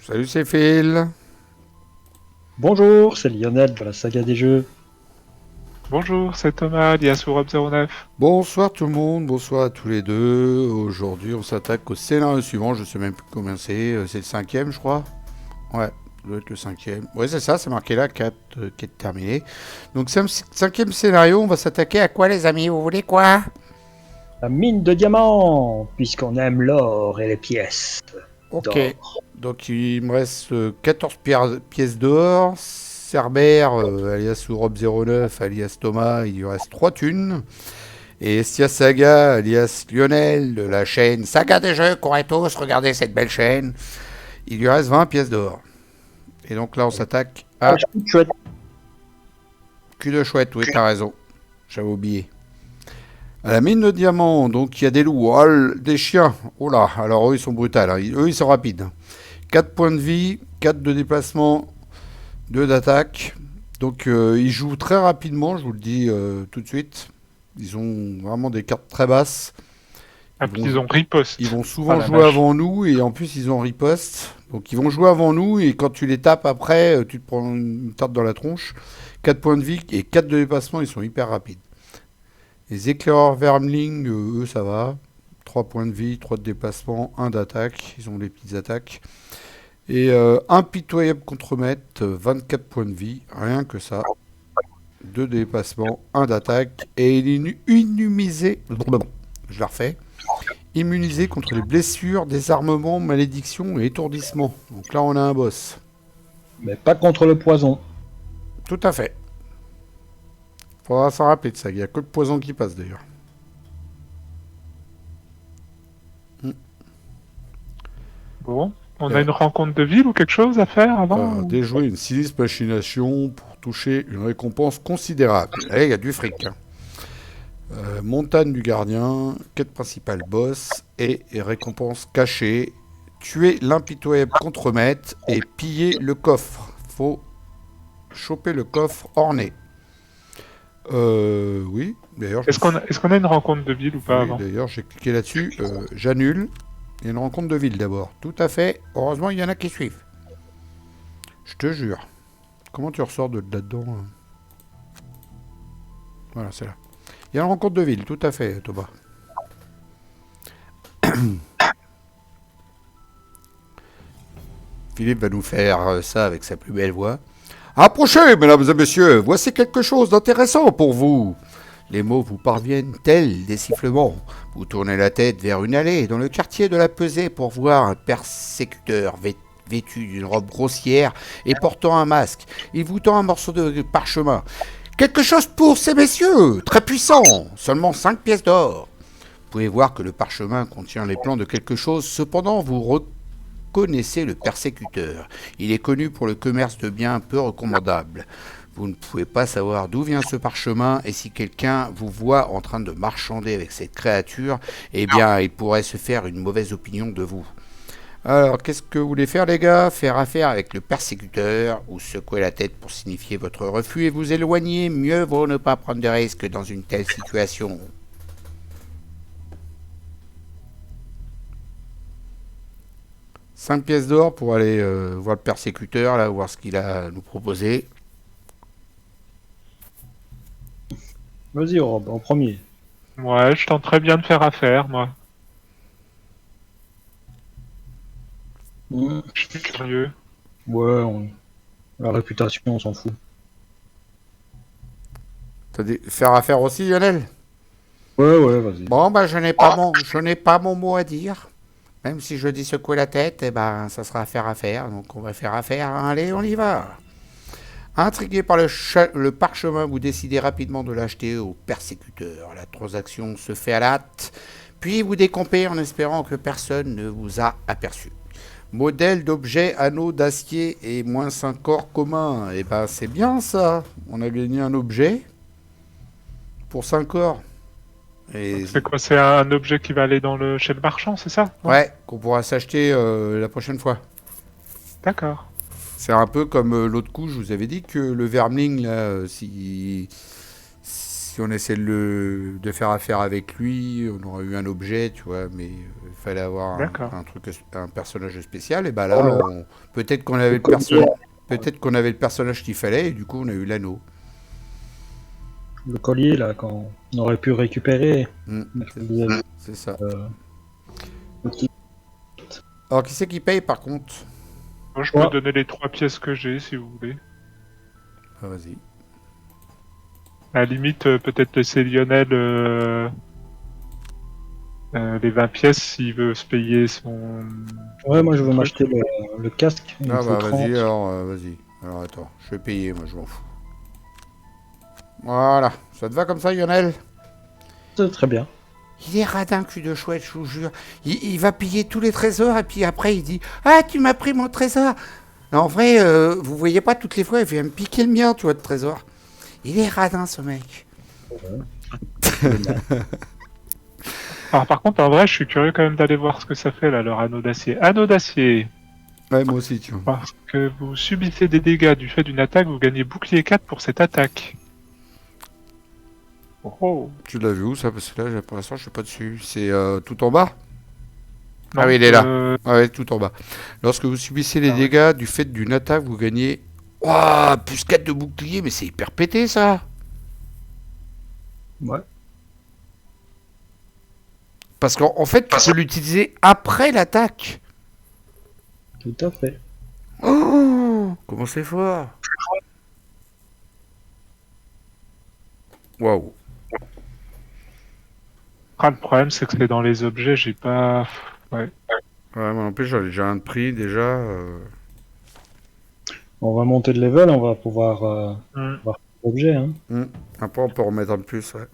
Salut, c'est Phil. Bonjour, c'est Lionel de la saga des jeux. Bonjour, c'est Thomas, alias Europe09. Bonsoir tout le monde, bonsoir à tous les deux. Aujourd'hui, on s'attaque au scénario suivant. Je sais même plus combien c'est. C'est le cinquième, je crois. Ouais, ça doit être le cinquième. Ouais, c'est ça, c'est marqué là, 4 qui est terminé. Donc, cinquième scénario, on va s'attaquer à quoi, les amis? Vous voulez quoi? La mine de diamants, puisqu'on aime l'or et les pièces Ok. d'or. Donc, il me reste 14 pièces d'or. Cerbère, alias Europe09, alias Thomas, il lui reste 3 thunes. Et Estia Saga, alias Lionel, de la chaîne Saga des Jeux, courez tous, regardez cette belle chaîne. Il lui reste 20 pièces d'or. Et donc là, on s'attaque Ah, à chouette. cul de chouette, oui, t'as raison. J'avais oublié. À la mine de diamants, donc il y a des loups, des chiens. Oh là, alors eux, ils sont brutaux, hein. Eux, ils sont rapides. 4 points de vie, 4 de déplacement, 2 d'attaque. Donc ils jouent très rapidement, je vous le dis tout de suite. Ils ont vraiment des cartes très basses. Ah, puis ils ont riposte. Ils vont Ah souvent la jouer vache. avant nous et en plus ils ont riposte. Donc ils vont jouer avant nous et quand tu les tapes après, tu te prends une tarte dans la tronche. 4 points de vie et 4 de dépassement, ils sont hyper rapides. Les éclaireurs Vermling, eux ça va. 3 points de vie, 3 de déplacement, 1 d'attaque. Ils ont des petites attaques. Et impitoyable contremaître, 24 points de vie, rien que ça. 2 de déplacement, 1 d'attaque. Et il est immunisé. Je la refais. Immunisé contre les blessures, désarmement, malédiction et étourdissement. Donc là, on a un boss. Mais pas contre le poison. Tout à fait. Faudra s'en rappeler de ça. Il n'y a que le poison qui passe d'ailleurs. Bon, on a une rencontre de ville ou quelque chose à faire avant Déjouer une sinistre machination pour toucher une récompense considérable. Là, il y a du fric. Hein. Montagne du gardien, quête principale boss et récompense cachée. Tuer l'impitoyable contremaître et piller le coffre. Faut choper le coffre orné. Oui, d'ailleurs, Est-ce qu'on a une rencontre de ville ou pas oui, avant? d'ailleurs, j'ai cliqué là-dessus. J'annule. Il y a une rencontre de ville d'abord. Tout à fait. Heureusement, il y en a qui suivent. Je te jure. Comment tu ressors de là-dedans hein? Voilà, c'est là. Il y a une rencontre de ville, tout à fait, Thomas. Philippe va nous faire ça avec sa plus belle voix. Approchez, mesdames et messieurs, voici quelque chose d'intéressant pour vous. Les mots vous parviennent tels des sifflements. Vous tournez la tête vers une allée dans le quartier de la Pesée pour voir un persécuteur vêtu d'une robe grossière et portant un masque. Il vous tend un morceau de parchemin. Quelque chose pour ces messieurs, très puissant, seulement 5 pièces d'or. Vous pouvez voir que le parchemin contient les plans de quelque chose, cependant vous connaissez le persécuteur. Il est connu pour le commerce de biens peu recommandables. Vous ne pouvez pas savoir d'où vient ce parchemin et si quelqu'un vous voit en train de marchander avec cette créature, eh bien, il pourrait se faire une mauvaise opinion de vous. Alors, qu'est-ce que vous voulez faire, les gars? Faire affaire avec le persécuteur ou secouer la tête pour signifier votre refus et vous éloigner? Mieux vaut ne pas prendre de risques dans une telle situation. 5 pièces d'or pour aller voir le persécuteur, là, voir ce qu'il a à nous proposer. Vas-y, Rob, en premier. Ouais, je tente très bien de faire affaire, moi. Mm. Je suis curieux. Ouais, la réputation, on s'en fout. T'as des... Faire affaire aussi, Lionel? Ouais, vas-y. Bon, bah, je n'ai pas mon mot à dire. Même si je dis secouer la tête, eh ben, ça sera affaire à faire. Donc, on va faire affaire. Allez, on y va. Intrigué par le parchemin, vous décidez rapidement de l'acheter au persécuteur. La transaction se fait à la hâte, puis vous décompez en espérant que personne ne vous a aperçu. Modèle d'objet, anneau d'acier et moins 5 corps communs. Eh ben, c'est bien ça. On a gagné un objet pour 5 corps. Et C'est quoi? C'est un objet qui va aller chez le marchand, c'est ça? Non. ouais, qu'on pourra s'acheter la prochaine fois. D'accord. C'est un peu comme l'autre coup, je vous avais dit que le Vermling, là, si on essaie de faire affaire avec lui, on aurait eu un objet, tu vois, mais il fallait avoir D'accord. un personnage spécial. Et bah là, peut-être qu'on avait peut-être qu'on avait le personnage qu'il fallait, et du coup, on a eu l'anneau. Le collier, là, qu'on aurait pu récupérer. Mm, Vous avez, c'est ça. le petit- Alors, qui c'est qui paye, par contre? Moi, je peux donner les 3 pièces que j'ai, si vous voulez. Ah, vas-y. À la limite, peut-être laisser Lionel les 20 pièces s'il veut se payer son... Ouais, moi, je veux truc. m'acheter le casque. Il me Ah, faut bah, 30. vas-y, alors, vas-y. Alors, attends, je vais payer, moi, je m'en fous. Voilà. Ça te va comme ça, Lionel? C'est très bien. Il est radin, cul de chouette, je vous jure. Il va piller tous les trésors et puis après il dit « Ah, tu m'as pris mon trésor !» Non, en vrai, vous voyez pas, toutes les fois, il vient me piquer le mien, tu vois, de trésor. Il est radin, ce mec. Alors par contre, en vrai, je suis curieux quand même d'aller voir ce que ça fait là, leur anneau d'acier. Anneau d'acier. Ouais, moi aussi, tu vois. Parce que vous subissez des dégâts du fait d'une attaque, vous gagnez bouclier 4 pour cette attaque. Oh. Tu l'as vu où, ça? Parce que là, pour l'instant, je suis pas dessus. C'est tout en bas? Non, Ah oui, il est là. Ah ouais, tout en bas. Lorsque vous subissez les dégâts du fait d'une attaque, vous gagnez... Ouah, plus 4 de bouclier, mais c'est hyper pété, ça. Ouais. Parce qu'en fait, tu peux l'utiliser après l'attaque. Tout à fait. Oh, comment c'est fort. Waouh. Ah, le problème, c'est que c'est dans les objets, j'ai pas... Ouais. Ouais, moi non plus, j'en ai déjà un de prix, déjà. On va monter de level, on va pouvoir Mm. voir l'objet. Hein. Après, on peut remettre un de plus, ouais.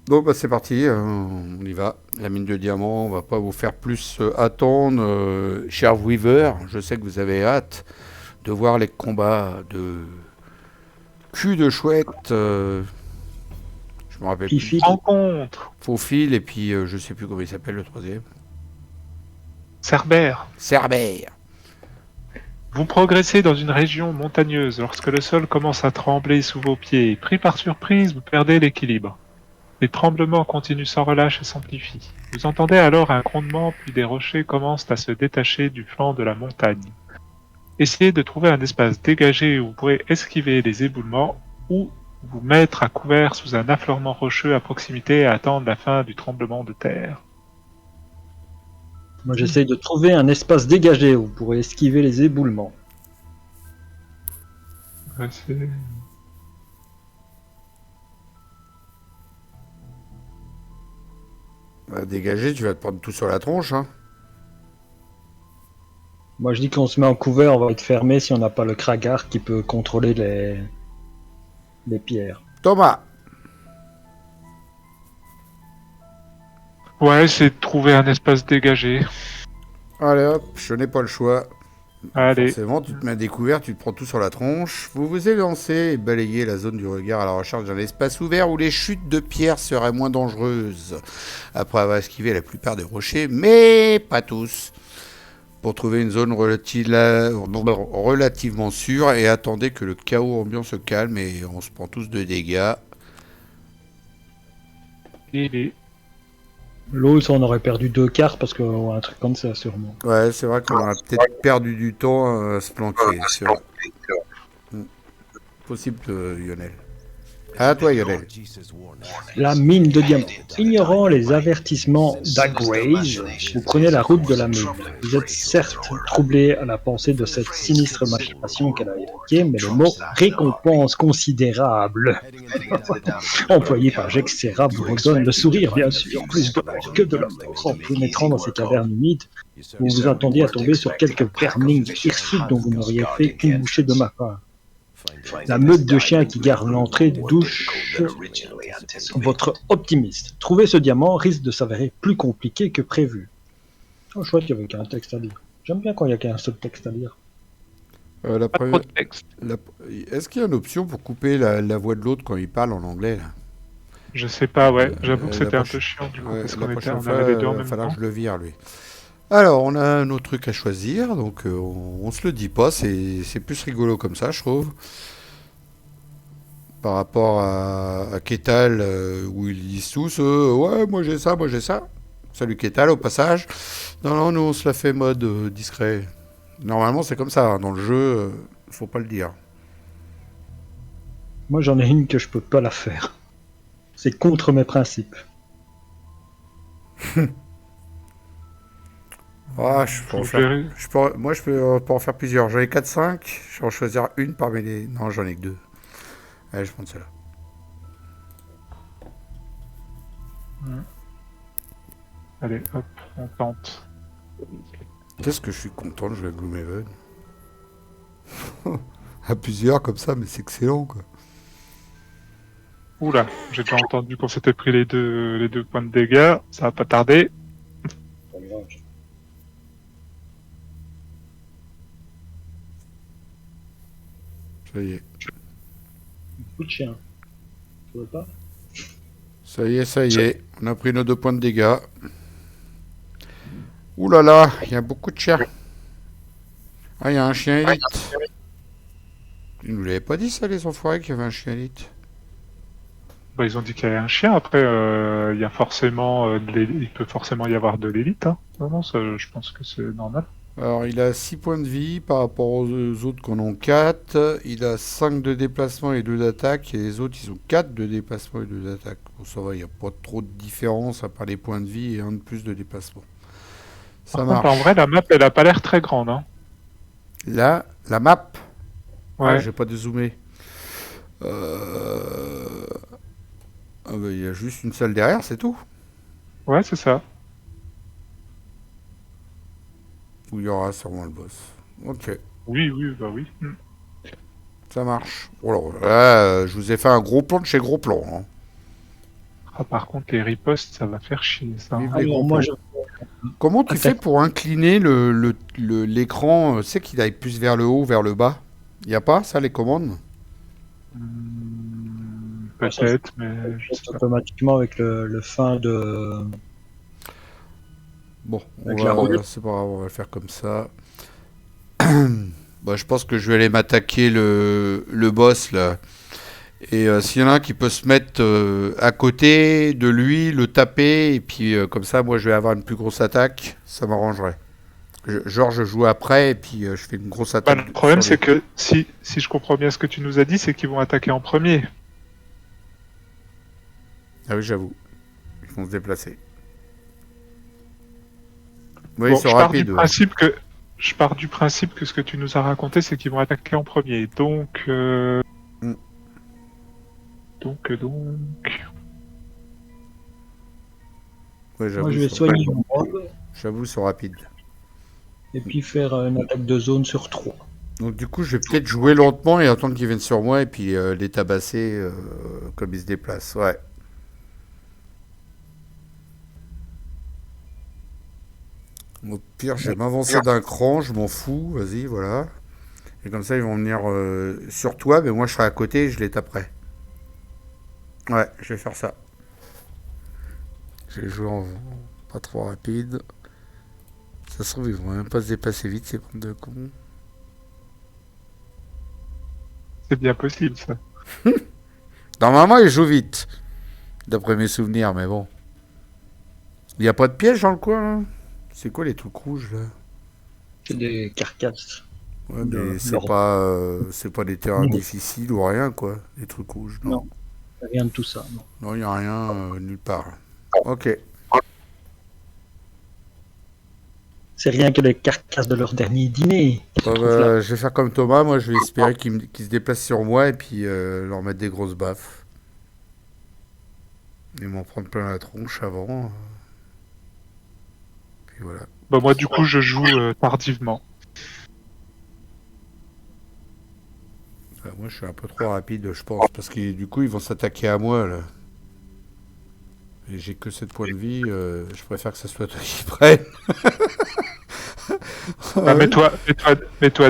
Donc, bah, c'est parti, on y va. La mine de diamants, on va pas vous faire plus attendre. Cher Weaver, je sais que vous avez hâte de voir les combats de cul de chouette. Je me rappelle plus. Fifi. Rencontre. Faufil, et puis je sais plus comment il s'appelle le troisième. Cerbère. Cerbère. Vous progressez dans une région montagneuse lorsque le sol commence à trembler sous vos pieds. Pris par surprise, vous perdez l'équilibre. Les tremblements continuent sans relâche et s'amplifient. Vous entendez alors un grondement, puis des rochers commencent à se détacher du flanc de la montagne. Essayez de trouver un espace dégagé où vous pourrez esquiver les éboulements ou vous mettre à couvert sous un affleurement rocheux à proximité et attendre la fin du tremblement de terre. Moi, j'essaye de trouver un espace dégagé où vous pourrez esquiver les éboulements. Ouais, c'est- Bah, dégagé, tu vas te prendre tout sur la tronche, hein. Moi, je dis qu'on se met en couvert, on va être fermé si on n'a pas le kragar qui peut contrôler les pierres. Thomas. Ouais, c'est de trouver un espace dégagé. Allez hop, je n'ai pas le choix. Allez. Forcément, tu te mets à découvert, tu te prends tout sur la tronche. Vous vous élancez et balayez la zone du regard à la recherche d'un espace ouvert où les chutes de pierre seraient moins dangereuses. Après avoir esquivé la plupart des rochers, mais pas tous. Pour trouver une zone relativement sûre et attendez que le chaos ambiant se calme et on se prend tous de dégâts. L'eau, ça, on aurait perdu 2 cartes parce que un truc comme ça, sûrement. Ouais, c'est vrai qu'on a peut-être perdu du temps à se planquer. C'est vrai. Possible, Lionel. À toi, Lionel. La mine de diamants. Ignorant les avertissements d'Agraze, vous prenez la route de la mine. Vous êtes certes troublé à la pensée de cette sinistre machination qu'elle a évoquée, mais le mot récompense considérable employé par Jexera vous redonne le sourire, bien sûr, plus de l'or que de l'or. En pénétrant dans ces cavernes humides, vous vous attendiez à tomber sur quelques vermines hirsutes dont vous n'auriez fait qu'une bouchée de ma part. La meute de chiens qui garde l'entrée douche votre optimisme. Trouver ce diamant risque de s'avérer plus compliqué que prévu. Oh, chouette, il n'y avait qu'un texte à lire. J'aime bien quand il n'y a qu'un seul texte à lire. La Pas première... trop de texte. Est-ce qu'il y a une option pour couper la voix de l'autre quand il parle en anglais là? Je sais pas, ouais. J'avoue que la c'était un prochaine- peu chiant du coup, Ouais, parce la qu'on était, prochaine on fois, avait les deux en il va même falloir temps. que je le vire, lui. Alors, on a un autre truc à choisir, donc on se le dit pas, c'est plus rigolo comme ça, je trouve. par rapport à Ketal, où ils disent tous ouais, moi j'ai ça, moi j'ai ça. Salut Ketal, au passage. Non, non, nous on se la fait mode discret. Normalement, c'est comme ça. Hein. Dans le jeu, faut pas le dire. Moi, j'en ai une que je peux pas la faire. C'est contre mes principes. Ah, je peux en faire. Moi, je peux en faire plusieurs. J'en ai 4-5. Je vais en choisir une parmi les. Non, j'en ai que 2. Allez, je prends celle-là. Allez, hop, on tente. Qu'est-ce que je suis content de jouer à Gloomhaven. À plusieurs comme ça, mais c'est excellent, quoi. Oula, j'ai déjà entendu qu'on s'était pris les deux points de dégâts. Ça va pas tarder. Ça y est. Coup de chien. Tu veux pas? Ça y est, ça y est. On a pris nos 2 points de dégâts. Ouh là là, il y a beaucoup de chiens. Ah, il y a un chien élite. Ils nous l'avaient pas dit ça, les enfoirés, qu'il y avait un chien élite. Bah, ils ont dit qu'il y avait un chien. Après, il y a forcément, il peut forcément y avoir de l'élite. Hein. Non, non, ça, je pense que c'est normal. Alors, il a 6 points de vie par rapport aux autres qu'on en 4. Il a 5 de déplacement et 2 d'attaque. Et les autres, ils ont 4 de déplacement et 2 d'attaque. Bon, ça va, il n'y a pas trop de différence à part les points de vie et un de plus de déplacement. Ça Par marche. contre, en vrai, la map, elle a pas l'air très grande. Hein. Là, la map. Ouais. Ah, j'ai pas dézoomé. Ah bah, il y a juste une salle derrière, c'est tout. Ouais, c'est ça. Où il y aura sûrement le boss. Ok, Oui, oui, bah oui. ça marche. Oh là, je vous ai fait un gros plan de chez gros plan. Hein. Ah, par contre, les ripostes, ça va faire chier, ça. Vive Hein. les gros moi, plans. Comment tu fais pour incliner l'écran, c'est qu'il aille plus vers le haut, vers le bas? Il n'y a pas ça, les commandes? Peut-être, mais je sais pas. automatiquement avec le fin de. Bon, Avec la c'est pas grave, on va le faire comme ça. Bah, je pense que je vais aller m'attaquer le boss là. Et s'il y en a un qui peut se mettre à côté de lui, le taper, et puis comme ça, moi je vais avoir une plus grosse attaque, ça m'arrangerait. Genre, je joue après, et puis je fais une grosse Bah, attaque. le problème, sur c'est que si je comprends bien ce que tu nous as dit, c'est qu'ils vont attaquer en premier. Ah oui, j'avoue. Ils vont se déplacer. Oui, Bon, ils sont je pars rapides. du Ouais. principe que ce que tu nous as raconté, c'est qu'ils vont attaquer en premier. Donc, Mm. donc. Ouais, j'avoue, Moi, je vais ils sont soigner rapides. mon mob J'avoue, ils sont rapides. et puis faire une attaque de zone sur 3. Donc du coup, je vais peut-être jouer lentement et attendre qu'ils viennent sur moi et puis les tabasser comme ils se déplacent. Ouais. Au pire, je vais m'avancer d'un cran, je m'en fous, vas-y, voilà. Et comme ça, ils vont venir sur toi, mais moi, je serai à côté et je les taperai. Ouais, je vais faire ça. Je vais jouer en pas trop rapide. Ça se trouve, ils vont même pas se dépasser vite, ces bandes de cons. C'est bien possible, ça. Normalement, ils jouent vite, d'après mes souvenirs, mais bon. Il n'y a pas de piège dans le coin, là? C'est quoi les trucs rouges, là? C'est des carcasses. Ouais, mais de- c'est pas des terrains Non. difficiles ou rien, quoi. Les trucs rouges, non. Non. Rien de tout ça. Non. Non, il n'y a rien nulle part. Ok. C'est rien que les carcasses de leur dernier dîner. qui se Bah, trouvent là. je vais faire comme Thomas, moi je vais espérer qu'ils se déplacent sur moi et puis leur mettre des grosses baffes. Et m'en prendre plein la tronche avant. Puis voilà. Bah, moi, du coup, je joue tardivement. Bah, moi je suis un peu trop rapide, je pense, parce que du coup ils vont s'attaquer à moi là. Et j'ai que 7 points de vie, je préfère que ce soit toi qui prenne. Bah, mets-toi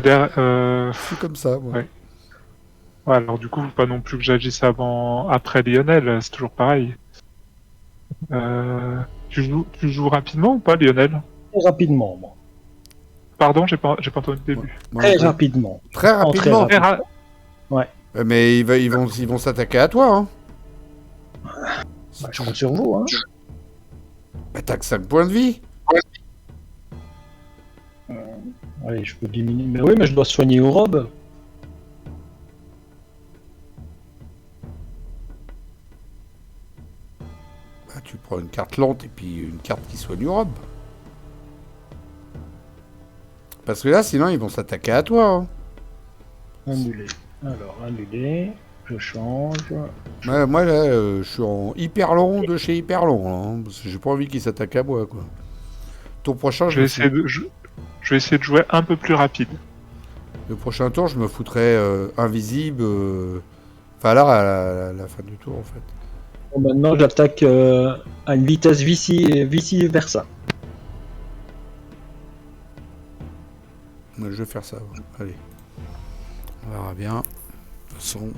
derrière. C'est comme ça, moi. Ouais. Ouais, alors du coup, faut pas non plus que j'agisse après Lionel, c'est toujours pareil. Tu joues rapidement ou pas, Lionel? Très rapidement, moi. Pardon, j'ai pas entendu le début. Moi, Très non plus. rapidement. Très En très rapidement. rapide. Très ra- Ouais. Mais ils vont s'attaquer à toi, hein. Bah, je compte sur vous, hein. Bah, t'as que 5 points de vie. Allez, je peux diminuer. Mais oui, mais je dois soigner Orob. Bah, tu prends une carte lente et puis une carte qui soigne Europe. Parce que là, sinon, ils vont s'attaquer à toi, hein. Annulé. Alors, annulé. Je change. Ouais, moi, là, je suis en hyper long de chez hyper long, là, hein, parce que j'ai pas envie qu'ils s'attaquent à moi, quoi. Tour prochain, Je vais essayer de jouer un peu plus rapide. Le prochain tour, je me foutrais invisible. Enfin, là, à la fin du tour, en fait. Bon, maintenant, j'attaque à une vitesse vici versa. Moi, je vais faire ça. Ouais. Allez. On verra bien. De toute façon.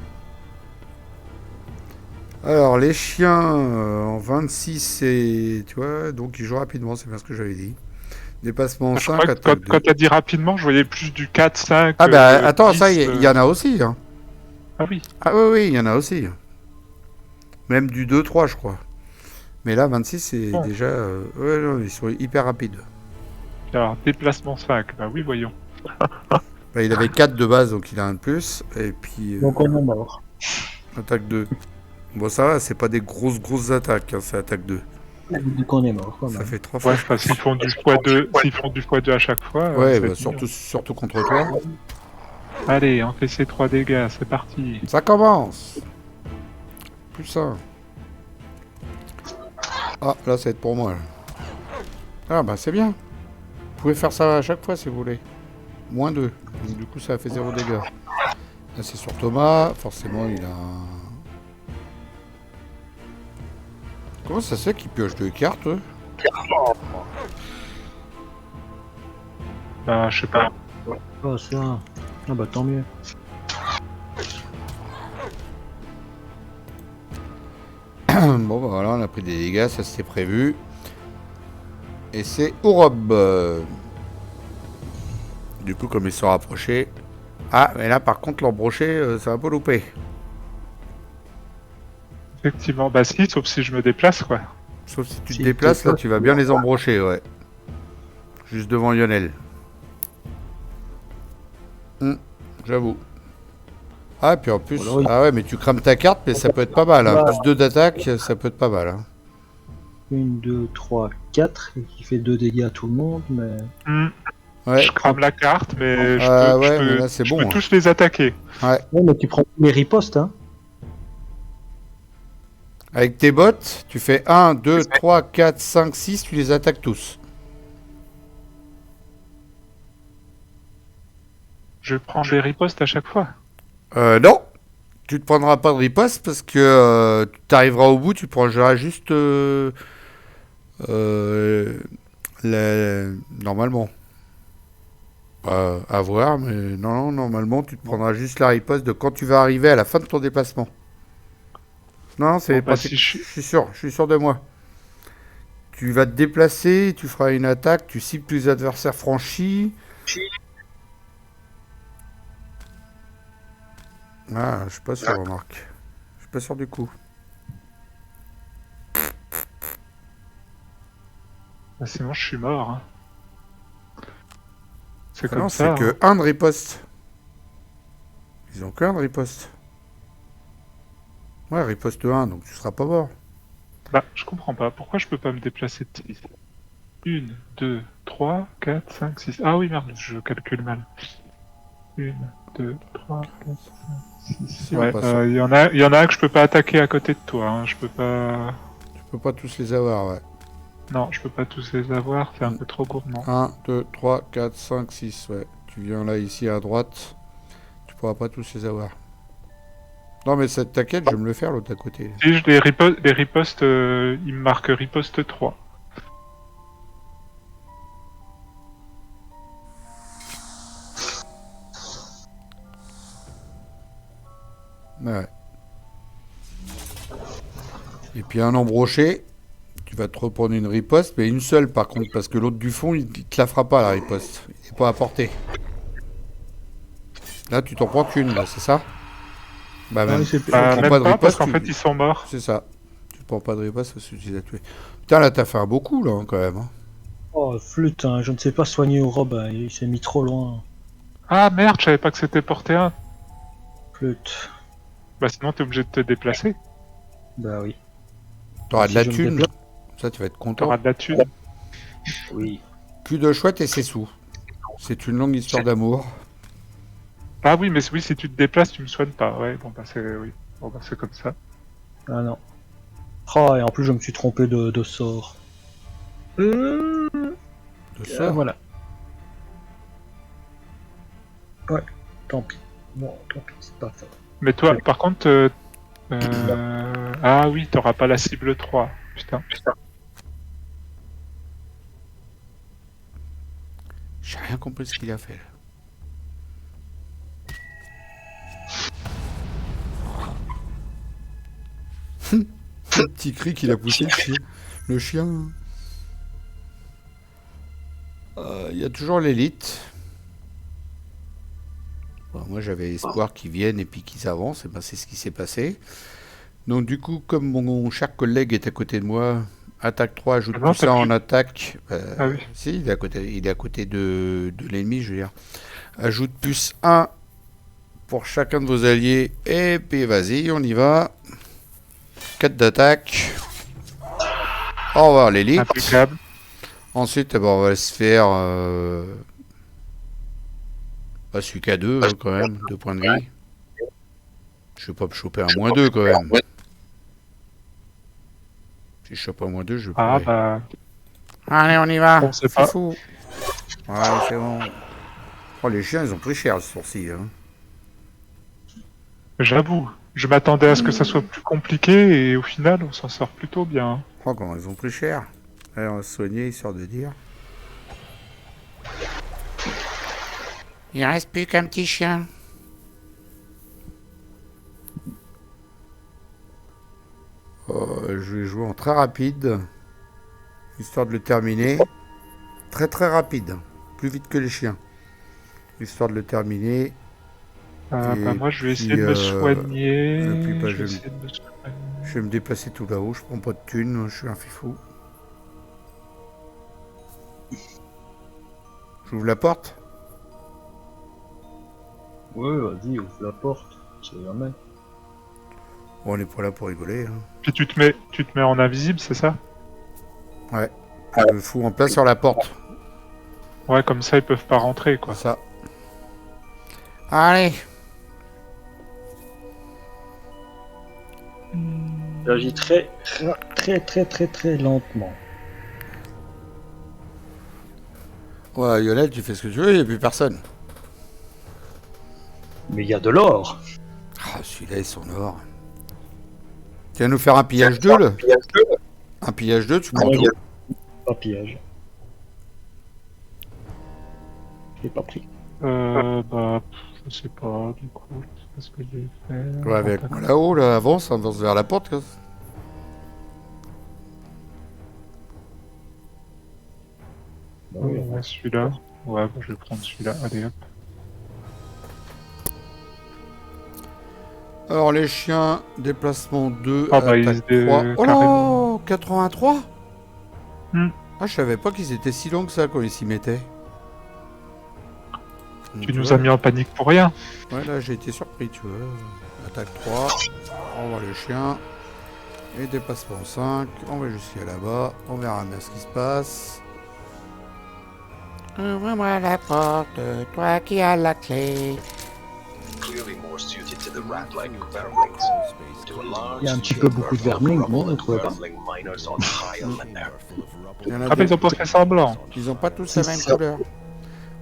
Alors, les chiens en 26 et. Tu vois, donc ils jouent rapidement, c'est bien ce que j'avais dit. Dépassement Je 5, crois que attaque 2. quand t'as dit rapidement, je voyais plus du 4, 5. Ah, bah attends, 10, ça, il y en a aussi. Hein. Ah oui. Ah, oui, oui, il y en a aussi. Même du 2, 3, je crois. Mais là, 26, c'est Bon. déjà. Ouais, non, ils sont hyper rapides. Alors, déplacement 5. Bah oui, voyons. Bah, il avait 4 de base, donc il a un de plus. Et puis. Donc, on est mort. Attaque 2. Bon, ça va, c'est pas des grosses attaques, hein, c'est attaque 2. Donc, on est mort. Quand Ça même. fait 3 fois. Ouais, parce qu'ils font du x2, s'ils font du x2 à chaque fois. Ouais, ça va bah, être mignon. surtout contre toi. Allez, encaissez 3 dégâts, c'est parti. Ça commence. Plus ça. Ah, là, ça va être pour moi. Là. Ah, bah, c'est bien. Vous pouvez faire ça à chaque fois si vous voulez. Moins 2. Donc, du coup, ça a fait 0 dégâts. Là, c'est sur Thomas. Forcément, il a un... Comment ça se fait qu'il pioche 2 cartes, eux? Bah, je sais pas. Oh, ça. Ah, bah, tant mieux. Bon, bah voilà, on a pris des dégâts, ça c'était prévu. Et c'est Orob. Du coup, comme ils sont rapprochés. Ah, mais là, par contre, l'embroché, ça va pas louper. Effectivement, bah si, sauf si je me déplace, quoi. Sauf si tu te Si déplaces, tu là, peux. tu vas bien les embrocher, ouais. Juste devant Lionel. J'avoue. Ah, puis en plus... Voilà, oui. Ah ouais, mais tu crames ta carte, mais ça peut être pas mal. Hein. Plus 2 d'attaque, ça peut être pas mal. Hein. 1, 2, 3, 4. Et qui fait 2 dégâts à tout le monde. Mais Ouais. Je crame la carte, mais ouais, mais là, c'est je bon, peux hein. tous les attaquer. ouais, mais tu prends les ripostes, hein. Avec tes bottes, tu fais 1, 2, 3, 4, 5, 6, tu les attaques tous. Je prends des ripostes à chaque fois. Non. Tu te prendras pas de riposte parce que tu arriveras au bout, tu prendras juste... normalement. À voir, mais non, normalement, tu te prendras juste la riposte de quand tu vas arriver à la fin de ton déplacement. Non, c'est Bon, bah, pratique. si Je suis sûr de moi. Tu vas te déplacer, tu feras une attaque, tu cibles tous les adversaires franchis. Ah, je suis pas sûr, remarque. Je suis pas sûr du coup. Bah, sinon, je suis mort. Hein. C'est Ah comme non, ça. c'est que un de riposte. Ils ont qu'un de riposte. Ouais, riposte 1, donc tu seras pas mort. Bah, je comprends pas. Pourquoi je peux pas me déplacer de 6 1, 2, 3, 4, 5, 6. Ah oui, merde, je calcule mal. 1, 2, 3, 4, 5, 6. Si, on Ouais, passe. il y en a un que je peux pas attaquer à côté de toi. Hein. Je peux pas. Tu peux pas tous les avoir, ouais. Non, je peux pas tous les avoir. C'est un peu trop gourmand. 1, 2, 3, 4, 5, 6, ouais. Tu viens là, ici, à droite. Tu pourras pas tous les avoir. Non, mais ça t'inquiète, je vais me le faire, l'autre à côté. Si je les ripostes, il me marque riposte 3. Ouais. Et puis un embroché, tu vas te reprendre une riposte, mais une seule par contre, parce que l'autre du fond, il te la fera pas la riposte. Il n'est pas à portée. Là, tu t'en prends qu'une, là, c'est ça? Bah, même, Ouais, c'est- tu prends Même pas de pas, parce riposte, qu'en fait, ils sont morts. c'est ça. Tu prends pas de riposte parce que tu les as tués. Putain, là, t'as fait un beau coup, là, quand même. Hein. Oh, flûte, hein, je ne sais pas soigner au robe, hein, il s'est mis trop loin. Ah merde, je savais pas que c'était porté 1. Flûte. Bah sinon, t'es obligé de te déplacer. Bah oui. T'auras Si de la je me thune. déplace- Ça, tu vas être content. T'auras de la thune. Oui. Cul de chouette et ses sous. C'est une longue histoire d'amour. Ah oui, mais oui, si tu te déplaces, tu me soignes pas. Ouais, bon bah c'est oui. Bon bah c'est comme ça. Ah non. Oh, et en plus, je me suis trompé de sort. De sort. Voilà. Ouais, tant pis. Bon, tant pis, c'est pas ça. Mais toi, par contre, ah oui, t'auras pas la cible 3. Putain. J'ai rien compris ce qu'il a fait, là. Le petit cri qu'il a poussé, le chien. Il y a toujours l'élite. Bon, moi j'avais espoir qu'ils viennent et puis qu'ils avancent, et ben c'est ce qui s'est passé. Donc du coup, comme mon cher collègue est à côté de moi, attaque 3 ajoute Ah non, plus ça t'as en plus- attaque. Ah oui. Si, il est à côté de l'ennemi, je veux dire. Ajoute plus 1 pour chacun de vos alliés. Et puis vas-y, on y va. 4 d'attaque. Au revoir l'élite. Impeccable. Ensuite, eh ben, on va se faire... Bah, celui qui a 2 quand même, 2 points de vie. Je vais pas me choper un moins 2 quand même. Si je chope un moins 2, je vais Ah pleurer. bah. Allez, on y va. On sait C'est pas. fou. Ouais, c'est bon. Oh, les chiens, ils ont pris cher ce sourcil. Hein. J'avoue, je m'attendais à ce que ça soit plus compliqué et au final on s'en sort plutôt bien. Oh, comment ils ont pris cher. Allez, on va se soigner, histoire de dire. Il reste plus qu'un petit chien. Je vais jouer en très rapide. Histoire de le terminer. Très très rapide. Plus vite que les chiens. Histoire de le terminer. Bah Et moi je vais puis, essayer de me soigner. et puis, bah, Je vais je- essayer de me soigner. Je vais me déplacer tout là-haut. Je prends pas de thunes. Je suis un fifou. J'ouvre la porte. Ouais, vas-y, ouvre la porte. C'est jamais. Bon, on est pas là pour rigoler. Hein. Puis tu te mets en invisible, c'est ça? Ouais. Je me fous en place sur la porte. Ouais, comme ça ils peuvent pas rentrer quoi. Ça. Allez. J'agis très, très lentement. Ouais, Yolette, tu fais ce que tu veux, il n'y a plus personne. Mais il y a de l'or. Ah, celui-là, ils sont or. Tu vas nous faire un pillage 2, là? Un pillage 2, tu prends tout. Pas pillage. Je l'ai pas pris. Bah, je sais pas, du coup, qu'est-ce que j'ai fait? Ouais, avec moi là-haut, là, avance vers la porte. Quoi. Bah oui, Ouais, celui-là. Ouais, bon, je vais prendre celui-là, allez hop. Alors, les chiens, déplacement 2, Ah bah, ils attaque étaient 3. Oh carrément- non, 83. Hmm. Ah, je savais pas qu'ils étaient si longs que ça quand ils s'y mettaient. Tu nous as mis en panique pour rien. Ouais, là, j'ai été surpris, tu vois. Attaque 3. On va les chiens. Et déplacement 5. On va jusqu'à là-bas. On verra bien ce qui se passe. Ouvre-moi la porte, toi qui as la clé. Il y a un petit peu beaucoup de vermling, non, on trouvait pas. Il y en a Ah bah, deux. ils ont pas fait semblant. Ils n'ont pas tous C'est la même ça. couleur.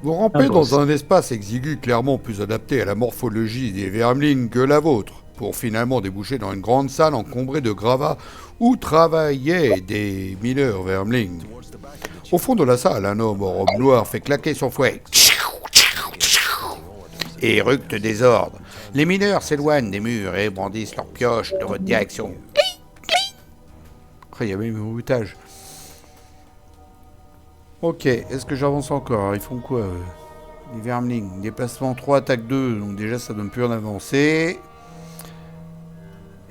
Vous rampez Ah, bon, dans un espace exigu clairement plus adapté à la morphologie des vermlings que la vôtre, pour finalement déboucher dans une grande salle encombrée de gravats où travaillaient des mineurs vermlings. Au fond de la salle, un homme en robe noire fait claquer son fouet et éructe des ordres. Les mineurs s'éloignent des murs et brandissent leurs pioches de votre direction. Après, il y a même un bruitage. Ok, est-ce que j'avance encore? Ils font quoi Les vermlings. Déplacement 3, attaque 2, donc déjà ça donne plus en avancer.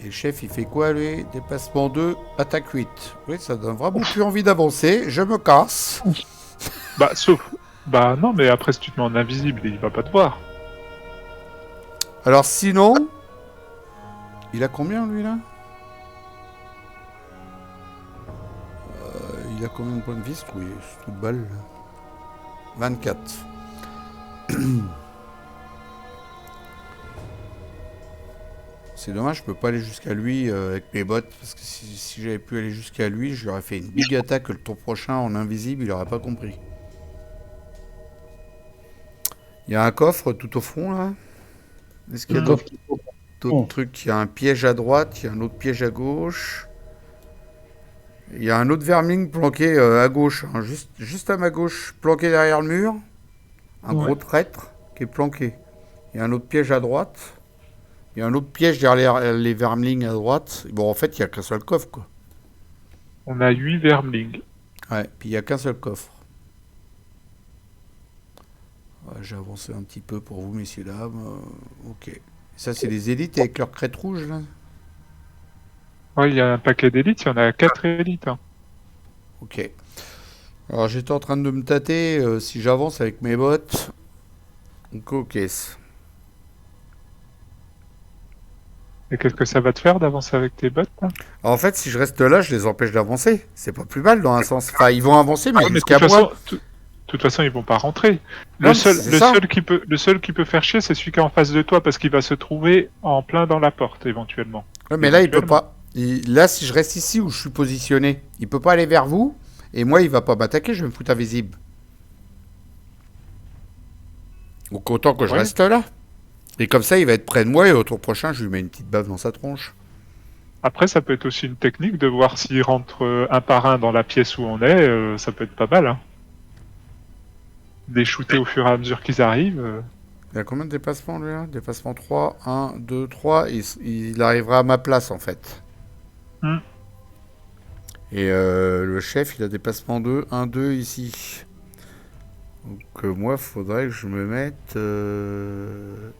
Et le chef, il fait quoi, lui? Déplacement 2, attaque 8. Oui, ça donne vraiment plus envie d'avancer. Je me casse. Bah, sauf... Bah non, mais après, si tu te mets en invisible, il va pas te voir. Alors sinon... Il a combien, lui, là? Il a combien de points de vie, ce trou? C'est toute balle, là. 24. C'est dommage, je peux pas aller jusqu'à lui avec mes bottes, parce que si j'avais pu aller jusqu'à lui, je lui aurais fait une big attaque le tour prochain en invisible, il aurait pas compris. Il y a un coffre tout au fond, là. Est-ce qu'il y a d'autres trucs? Il y a un piège à droite, il y a un autre piège à gauche. Il y a un autre vermine planqué à gauche, hein, juste à ma gauche, planqué derrière le mur. Un gros traître qui est planqué. Il y a un autre piège à droite. Il y a un autre piège derrière les vermlings à droite. Bon, en fait, il n'y a qu'un seul coffre, quoi. On a 8 vermlings. Ouais, puis il n'y a qu'un seul coffre. Ouais, j'ai avancé un petit peu pour vous, messieurs, dames. Ok. Ça, c'est les élites avec leur crête rouge, là? Ouais, il y a un paquet d'élites, il y en a 4 élites. Hein. Ok. Alors, j'étais en train de me tâter si j'avance avec mes bottes. Donc, ok. Et qu'est-ce que ça va te faire d'avancer avec tes bottes hein? En fait, si je reste là, je les empêche d'avancer. C'est pas plus mal dans un sens. Enfin, ils vont avancer, mais jusqu'à moi. De toute façon, ils vont pas rentrer. Le seul qui peut faire chier, c'est celui qui est en face de toi, parce qu'il va se trouver en plein dans la porte, éventuellement. Ouais, mais là, il peut pas. Là, si je reste ici où je suis positionné, il peut pas aller vers vous. Et moi, il va pas m'attaquer, je vais me foutre invisible. Donc autant que je reste là. Et comme ça, il va être près de moi et au tour prochain, je lui mets une petite baffe dans sa tronche. Après, ça peut être aussi une technique de voir s'ils rentrent un par un dans la pièce où on est. Ça peut être pas mal. Hein. Les shooter au fur et à mesure qu'ils arrivent. Il a combien de dépassements, lui, là? Dépassement 3, 1, 2, 3. Il arrivera à ma place, en fait. Et le chef, il a dépassement 2, 1, 2 ici. Donc moi, il faudrait que je me mette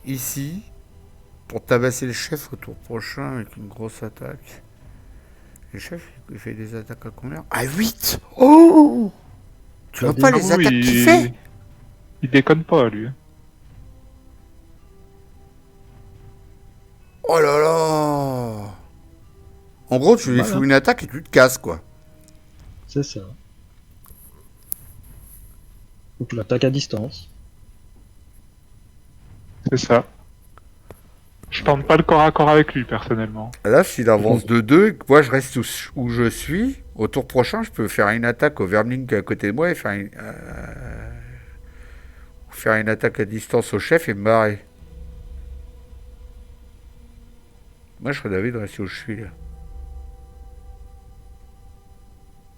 ici pour tabasser le chef au tour prochain avec une grosse attaque. Le chef, il fait des attaques à combien? À 8. Oh! Tu vois pas les attaques qu'il fait? Il déconne pas, lui. Oh là là! En gros, tu lui fous une attaque et tu te casses, quoi. C'est ça. Donc l'attaque à distance. C'est ça. Je tente pas le corps à corps avec lui, personnellement. Là, s'il avance de 2 et que moi je reste où je suis, au tour prochain, je peux faire une attaque au vermling qui est à côté de moi et faire une attaque à distance au chef et me barrer. Moi, je serais d'avis de rester où je suis, là.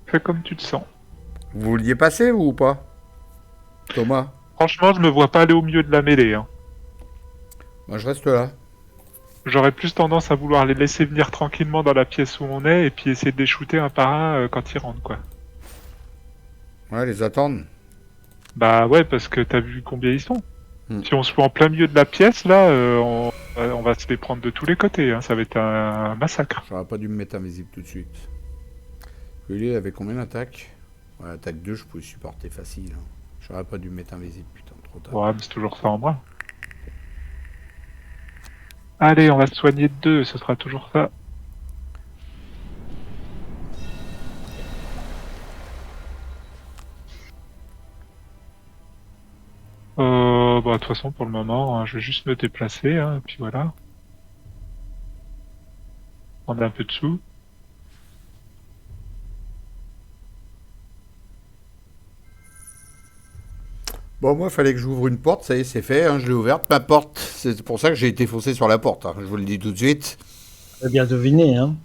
Fais comme tu te sens. Vous vouliez passer, vous, ou pas, Thomas? Franchement, je me vois pas aller au milieu de la mêlée. Hein. Moi, je reste là. J'aurais plus tendance à vouloir les laisser venir tranquillement dans la pièce où on est et puis essayer de les shooter un par un quand ils rentrent, quoi. Ouais, les attendre. Bah ouais, parce que t'as vu combien ils sont. Si on se voit en plein milieu de la pièce, là, on va se les prendre de tous les côtés. Hein. Ça va être un massacre. J'aurais pas dû me mettre invisible tout de suite. Lui, il avait combien d'attaques? Ouais, attaque 2, je pouvais supporter facile. Hein. J'aurais pas dû me mettre invisible, putain, trop tard. Ouais, mais c'est toujours ça en moi. Allez, on va se soigner de 2, ce sera toujours ça. Bah, de toute façon, pour le moment, hein, je vais juste me déplacer, hein, et puis voilà. Prendre un peu de sous. Bon, moi, il fallait que j'ouvre une porte, ça y est, c'est fait, hein, je l'ai ouverte, ma porte. C'est pour ça que j'ai été foncé sur la porte, hein, je vous le dis tout de suite. T'as bien deviné, hein.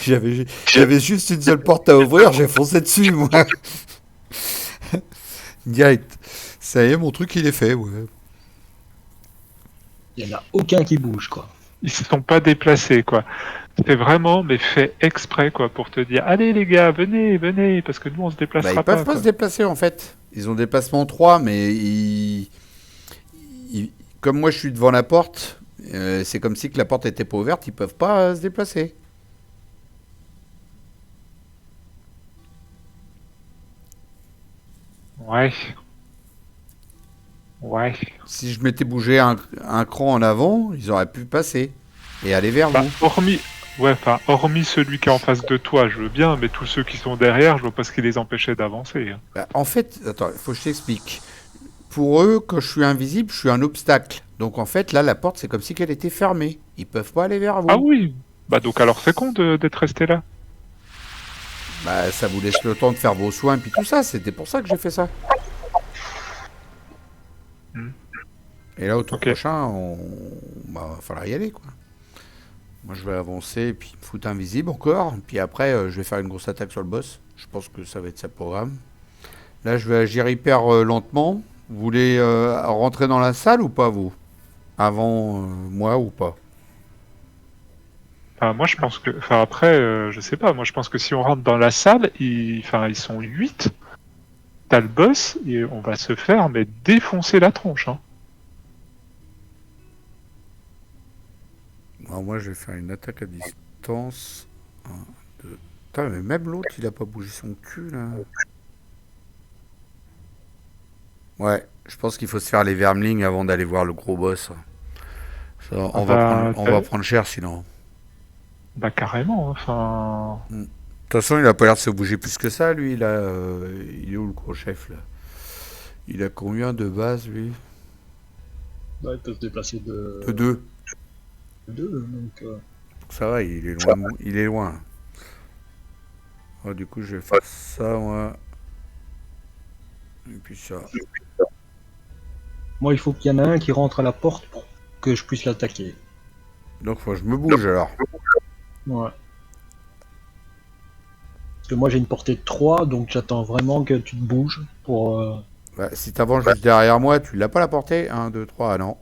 J'avais juste une seule porte à ouvrir, j'ai foncé dessus, moi. Direct. Ça y est, mon truc, il est fait, ouais. Il n'y en a aucun qui bouge, quoi. Ils se sont pas déplacés, quoi. C'est vraiment, mais fait exprès, quoi, pour te dire, allez les gars, venez, venez, parce que nous, on se déplacera ils peuvent pas se déplacer, en fait. Ils ont déplacement 3, mais comme moi, je suis devant la porte, C'est comme si que la porte était pas ouverte, ils peuvent pas se déplacer. Ouais. Ouais. Si je m'étais bougé un cran en avant, ils auraient pu passer et aller vers Bah, vous. hormis celui qui est en face de toi, je veux bien, mais tous ceux qui sont derrière, je vois pas ce qui les empêchait d'avancer. Hein. Bah, en fait, attends, il faut que je t'explique. Pour eux, quand je suis invisible, je suis un obstacle. Donc en fait, là, la porte, c'est comme si qu'elle était fermée. Ils peuvent pas aller vers vous. Ah oui. Bah donc alors c'est con d'être resté là. Bah, ça vous laisse le temps de faire vos soins puis tout ça. C'était pour ça que j'ai fait ça. Hmm. Et là, au tour Ok. prochain, va falloir y aller, quoi. Moi, je vais avancer puis me foutre invisible encore. Puis après, je vais faire une grosse attaque sur le boss. Je pense que ça va être ça le programme. Là, je vais agir hyper lentement. Vous voulez rentrer dans la salle ou pas, vous? Avant moi ou pas? Enfin, moi je pense que. Enfin après, je sais pas, moi je pense que si on rentre dans la salle, ils sont 8. T'as le boss et on va se faire mais défoncer la tronche. Hein. Alors moi, je vais faire une attaque à distance. 1, 2. Putain, mais même l'autre, il a pas bougé son cul, là. Ouais, je pense qu'il faut se faire les vermlings avant d'aller voir le gros boss. Ça, Ah bah, on va prendre cher sinon. bah carrément, hein, enfin. De toute façon, il a pas l'air de se bouger plus que ça, lui. Là, il est où le gros chef, là? Il a combien de base, lui? Bah, ils peuvent se déplacer de De 2. deux, donc Ça va, il est loin. Il est loin. Oh, du coup, je vais faire ça, moi. Et puis ça. moi il faut qu'il y en ait un qui rentre à la porte pour que je puisse l'attaquer. Donc, faut que je me bouge, alors. Ouais. Parce que moi j'ai une portée de 3, donc j'attends vraiment que tu te bouges pour... Bah, si t'avances juste derrière moi, tu l'as pas la portée? 1, 2, 3, ah non.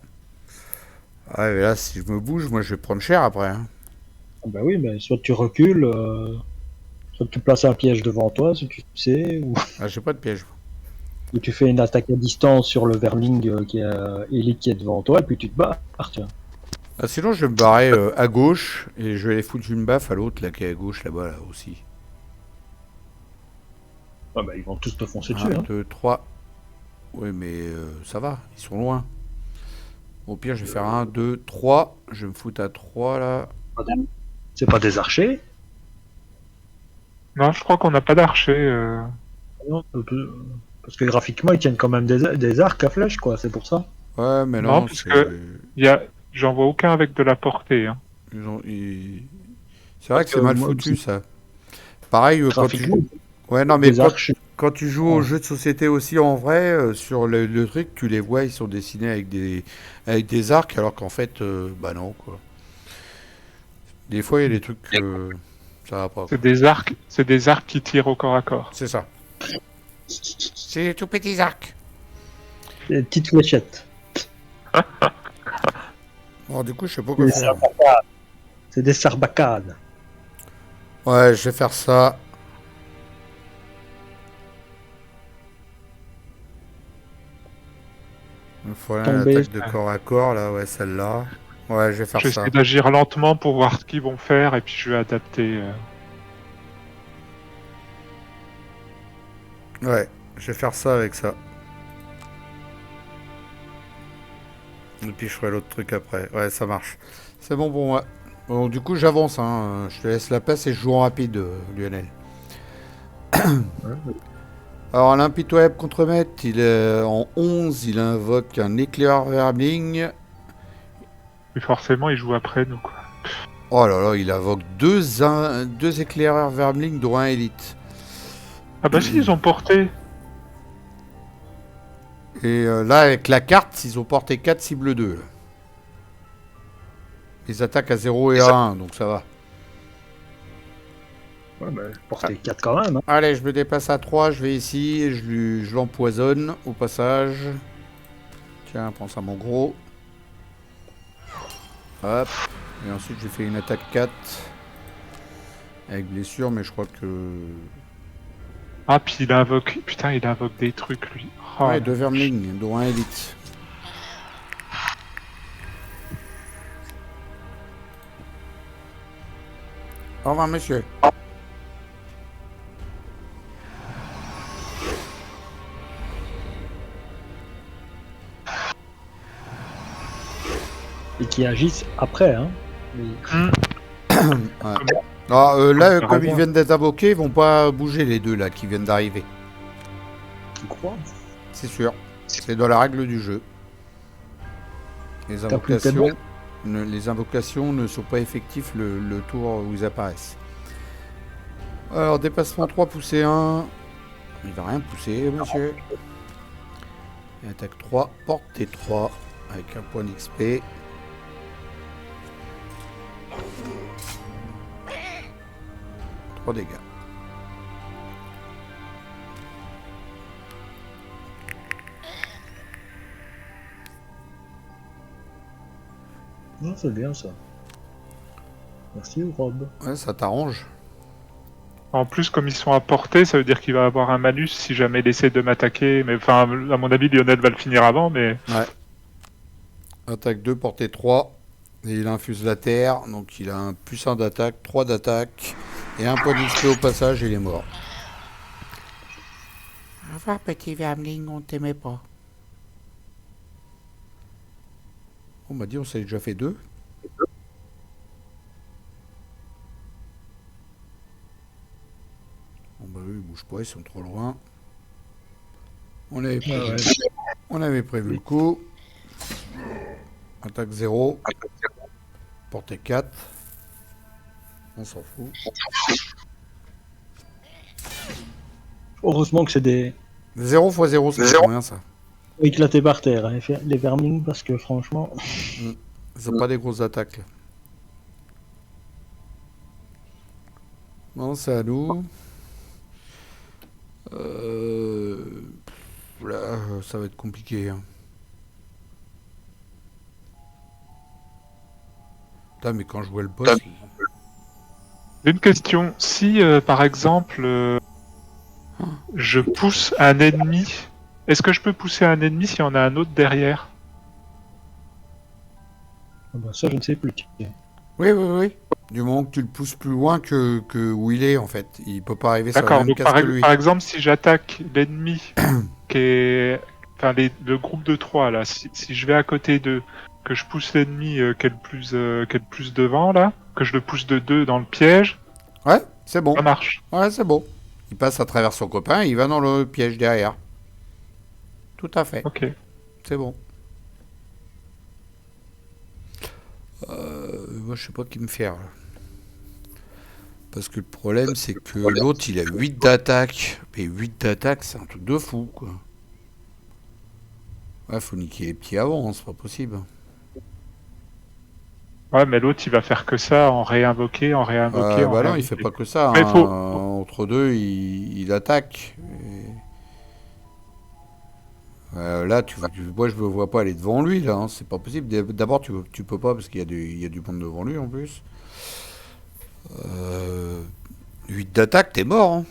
Ouais, mais là, si je me bouge, moi, je vais prendre cher après. Hein. Bah oui, mais soit tu recules, soit tu places un piège devant toi, si tu sais, Ah, j'ai pas de piège. ou tu fais une attaque à distance sur le vermling qui est Ellie qui est devant toi, et puis tu te barres, tiens. Ah, sinon, je vais me barrer à gauche et je vais aller foutre une baffe à l'autre là qui est à gauche là-bas là aussi. Ah bah ils vont tous te foncer dessus, 1, hein. 2, 3. Oui, mais ça va, ils sont loin. Au pire, je vais faire 1, 2, 3. Je vais me foutre à 3 là. C'est pas des archers. Non, je crois qu'on n'a pas d'archer. Non, parce que graphiquement ils tiennent quand même des arcs à flèches, quoi, c'est pour ça. Ouais, mais Non, non, parce c'est. que j'en vois aucun avec de la portée. Hein. C'est vrai que c'est mal foutu ça. Pareil, quand tu. Graphiquement, Ouais, non, mais des archers. quand tu joues aux jeux de société aussi en vrai, sur le truc, tu les vois, ils sont dessinés avec des arcs, alors qu'en fait, bah non, quoi. Des fois, il y a des trucs que ça va pas. C'est des arcs qui tirent au corps à corps. C'est ça. C'est des tout petits arcs. Des petites fléchettes. Bon, du coup, je sais pas quoi Des faire. sarbacades. C'est des sarbacades. Ouais, je vais faire ça. Il me faut une Tomber. attaque de corps à corps, là, ouais, celle-là. Ouais, je vais faire ça. J'essaie d'agir lentement pour voir ce qu'ils vont faire et puis je vais adapter. Ouais, je vais faire ça avec ça. Et puis je ferai l'autre truc après. Ouais, ça marche. C'est bon pour moi. Bon, du coup, j'avance. Hein. Je te laisse la place et je joue en rapide, Lionel. Alors, à l'impitoyable contremaître, il est en 11. Il invoque un éclaireur Verbling. Mais forcément, ils jouent après nous, quoi. Oh là là, il invoque deux éclaireurs Verbling, dont un élite. Ah bah si, ils ont porté. Et là, avec la carte, ils ont porté 4 cibles 2. Là. Ils attaquent à 0 et à 1, donc ça va. Ouais, bah, portée 4 quand même. Hein. Allez, je me déplace à 3, je vais ici, et je l'empoisonne au passage. Tiens, prends ça mon gros. Hop. Et ensuite, j'ai fait une attaque 4. Avec blessure, mais je crois que... Ah, puis il invoque. Putain, il invoque des trucs, lui. Oh, ouais, 2 Vermling, dont un élite. Au revoir, monsieur. Et qui agissent après, hein. Ouais. Là, T'as comme raison. ils viennent d'être invoqués, ils vont pas bouger les deux là qui viennent d'arriver. Tu crois? C'est sûr. C'est dans la règle du jeu. Les T'as plus de invocations ne sont pas effectifs le tour où ils apparaissent. Alors, dépassement 3, pousser 1. Il va rien pousser, monsieur. Et attaque 3, portée 3, avec un point d'XP. Trois dégâts. Non, c'est bien ça. Merci, Rob. Ouais, ça t'arrange. En plus, comme ils sont à portée, ça veut dire qu'il va avoir un malus si jamais il essaie de m'attaquer. Mais enfin, à mon avis, Lionel va le finir avant, mais... Ouais. Attaque 2, portée 3. Et il infuse la terre, donc il a un plus 1 d'attaque, 3 d'attaque, et un point d'XP au passage, et il est mort. Au revoir, petit vermling, on t'aimait pas. On m'a dit, on s'est déjà fait 2. Bon bah eux, ils bougent pas, ils sont trop loin. On avait prévu le coup. Attaque 0. Portée 4. On s'en fout. Heureusement que c'est des 0 x 0, ça fait combien ça? éclatés par terre, hein, les vermings, parce que franchement... Ils ont pas des grosses attaques là. Non, c'est à nous. Là, ça va être compliqué. Hein. Putain, mais quand je vois le boss... Une question. Si, par exemple, je pousse un ennemi, est-ce que je peux pousser un ennemi s'il y en a un autre derrière? Ah bah ça, je ne sais plus. Oui. Du moment que tu le pousses plus loin que où il est, en fait. Il peut pas arriver sur la D'accord, même donc case que lui. par exemple, si j'attaque l'ennemi qui est... Enfin, le groupe de 3, là, si je vais à côté d'eux, que je pousse l'ennemi qui est le plus devant, là, que je le pousse de 2 dans le piège, Ouais, c'est bon. ça marche. Ouais, c'est bon. Il passe à travers son copain et il va dans le piège derrière. Tout à fait. Ok. C'est bon. Moi, je sais pas qui me faire. Là. Parce que le problème, c'est que l'autre, il a 8 d'attaque. Mais 8 d'attaque, c'est un truc de fou, quoi. Ouais, faut niquer les petits avant, c'est pas possible. Ouais, mais l'autre, il va faire que ça, en réinvoquer, en réinvoquer, en Bah non, il réinvoquer. fait pas que ça. Mais Hein. Entre deux, il attaque. Là, moi, je ne vois pas aller devant lui, là. Hein. C'est pas possible. D'abord, tu peux pas parce qu'il y a du monde devant lui, en plus. 8 d'attaque, t'es mort. Hein.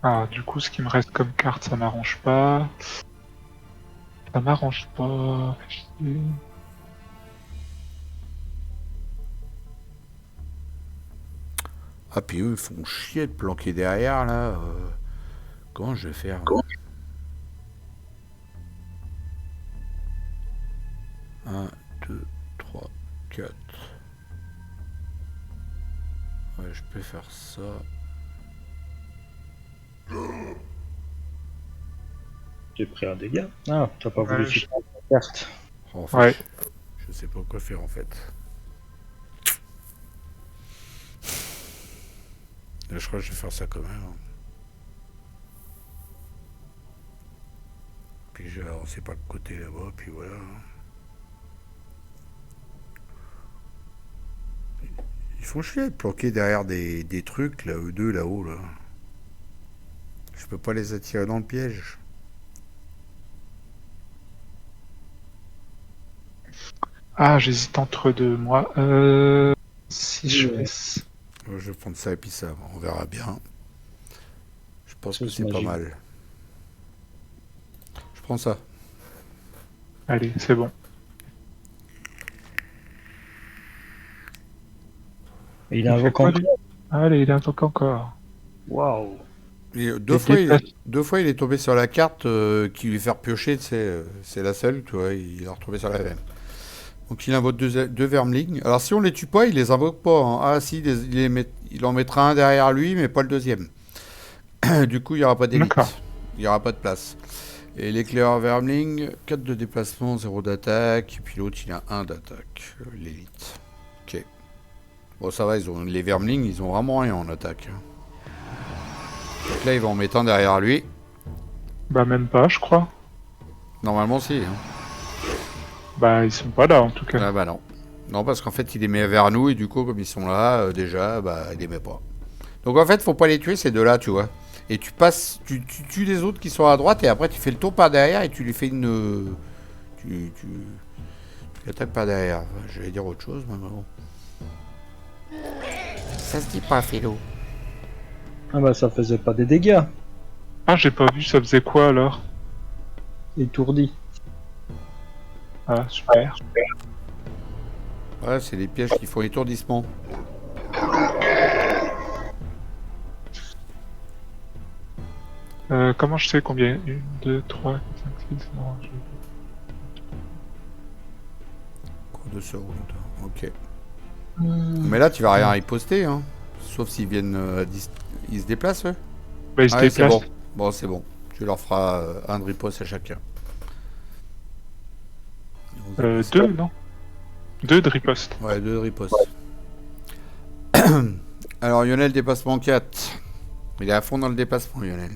Ah, du coup, ce qui me reste comme carte, ça m'arrange pas. Ça m'arrange pas. Ah, puis eux, ils font chier de planquer derrière, là. Comment je vais faire? 1, 2, 3, 4. Ouais, je peux faire ça. J'ai pris un dégât. Ah, t'as pas Ouais, voulu supprimer la carte. Enfin, Ouais. je sais pas quoi faire, en fait. Là, je crois que je vais faire ça quand même. Hein. Puis je vais avancer par le côté là-bas, puis voilà. Ils font chier de planquer derrière des trucs, là, eux deux, là-haut, là. Je peux pas les attirer dans le piège. Ah, j'hésite entre deux, moi. Si je fais... Je vais prendre ça et puis ça, on verra bien. Je pense que Sauce c'est pas magie. mal. Je prends ça. Allez, c'est bon. Et il Il fait invoque quoi, encore. lui? Allez, il invoque encore. Waouh. Et Il déplace. deux fois, il est tombé sur la carte qui lui fait piocher, tu sais, c'est la seule, tu vois, il est retombé sur la même. Donc il invoque deux Vermling. Alors si on les tue pas, il les invoque pas, hein. Ah si, il en mettra un derrière lui, mais pas le deuxième. Du coup, il n'y aura pas d'élite. D'accord. Il n'y aura pas de place. Et l'éclaireur Vermling, 4 de déplacement, 0 d'attaque. Et puis l'autre, il a 1 d'attaque, l'élite. Ok. Bon, ça va, les Vermling, ils ont vraiment rien en attaque, hein. Donc là, il va en mettre un derrière lui. Bah, même pas, je crois. Normalement, si, hein. Bah, ils sont pas là, en tout cas. Ah bah non. Non, parce qu'en fait, il les met vers nous, et du coup, comme ils sont là, déjà, bah, il les met pas. Donc en fait, faut pas les tuer, ces deux-là, tu vois. Et tu passes, tu tues les autres qui sont à droite, et après, tu fais le tour par derrière, et tu lui fais une... Tu attaques par derrière. Enfin, je vais dire autre chose, mais bon. Ça se dit pas, Philo. Ah bah ça faisait pas des dégâts. Ah, j'ai pas vu, ça faisait quoi, alors? Étourdi. Ah, super. Ouais, c'est des pièges qui font étourdissement. Comment je sais combien? 1, 2, 3, 4, 5, 6... Non, Cours de seconde. Ok. Mais là, tu vas rien y poster, hein. Sauf s'ils viennent ils se déplacent, eux. Bah, ils se Ah ouais, c'est déplacent. bon. Bon, c'est bon. Tu leur feras un de riposte à chacun. 2, non? 2 de riposte. Ouais, 2 de riposte. Alors, Lionel, dépassement 4. Il est à fond dans le dépassement, Lionel.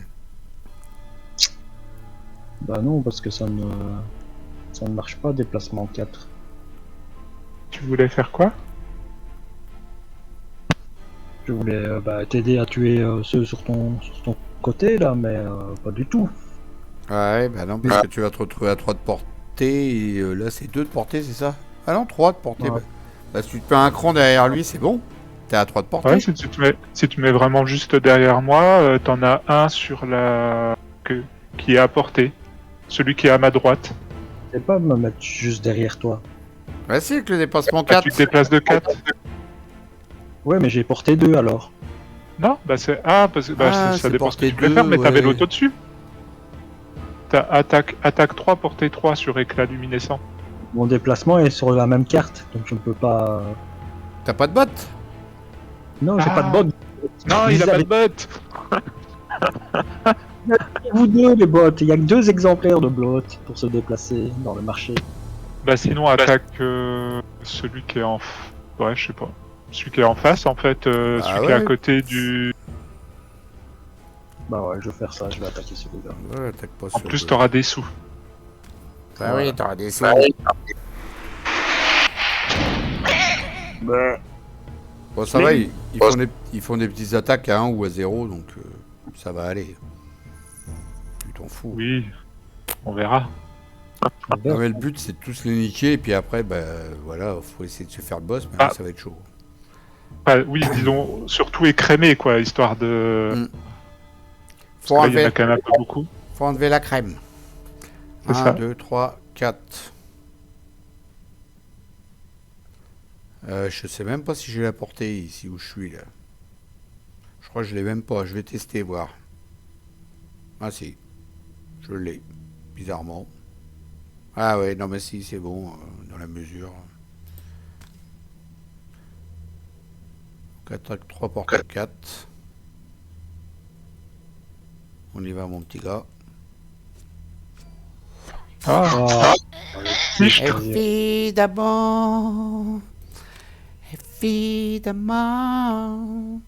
Bah non, parce que ça ne marche pas, déplacement 4. Tu voulais faire quoi? Je voulais t'aider à tuer ceux sur ton côté là, mais pas du tout. Ouais, bah non, parce que tu vas te retrouver à 3 de portée, et là, c'est 2 de portée, c'est ça? Ah non, 3 de portée. Ouais. Bah, si tu te mets un cran derrière lui, c'est bon. T'es à 3 de portée. Ouais, si tu mets vraiment juste derrière moi, t'en as un sur la... qui est à portée. Celui qui est à ma droite. C'est pas me mettre juste derrière toi. Bah si, avec le dépassement Bah, 4. tu te déplaces de 4. Ouais, mais j'ai porté 2 alors. Non, bah c'est... Ah, parce que Ah, ça c'est dépend ce que portée tu voulais 2, faire, mais t'avais ouais. l'auto dessus. T'as attaque 3, portée 3 sur éclat luminescent. Mon déplacement est sur la même carte, donc je ne peux pas. T'as pas de botte? Non, j'ai Ah. pas de botte. Non, il a pas de botte. Vous deux, les bottes. Il y a que 2 exemplaires de bottes pour se déplacer dans le marché. Bah sinon, attaque celui qui est en... Ouais, je sais pas. Celui qui est en face, en fait, celui qui est à ouais. côté du... Bah ouais, je vais faire ça, je vais attaquer celui-là. Ouais, attaque pas En sur plus, le- t'auras des sous. Bah oui, t'auras des sous. Bon, ça va, ils font des petites attaques à 1 ou à 0, donc ça va aller. Tu t'en fous. Oui, on verra. Non, mais le but, c'est de tous les niquer, et puis après, bah voilà, faut essayer de se faire le boss, mais Ah. là, ça va être chaud. Enfin, oui, disons, surtout écrémer, quoi, histoire de... Mm. Parce que là, il y en a quand même un peu beaucoup. Faut enlever la crème. C'est 1, ça. 2, 3, 4. Je sais même pas si j'ai la portée ici où je suis là. Je crois que je l'ai même pas. Je vais tester, voir. Ah si. Je l'ai. Bizarrement. Ah ouais, non mais si, c'est bon. Dans la mesure. Donc, attaque 3 portée 4. On y va, mon petit gars. Ah, Fiche. Évidemment. Évidemment.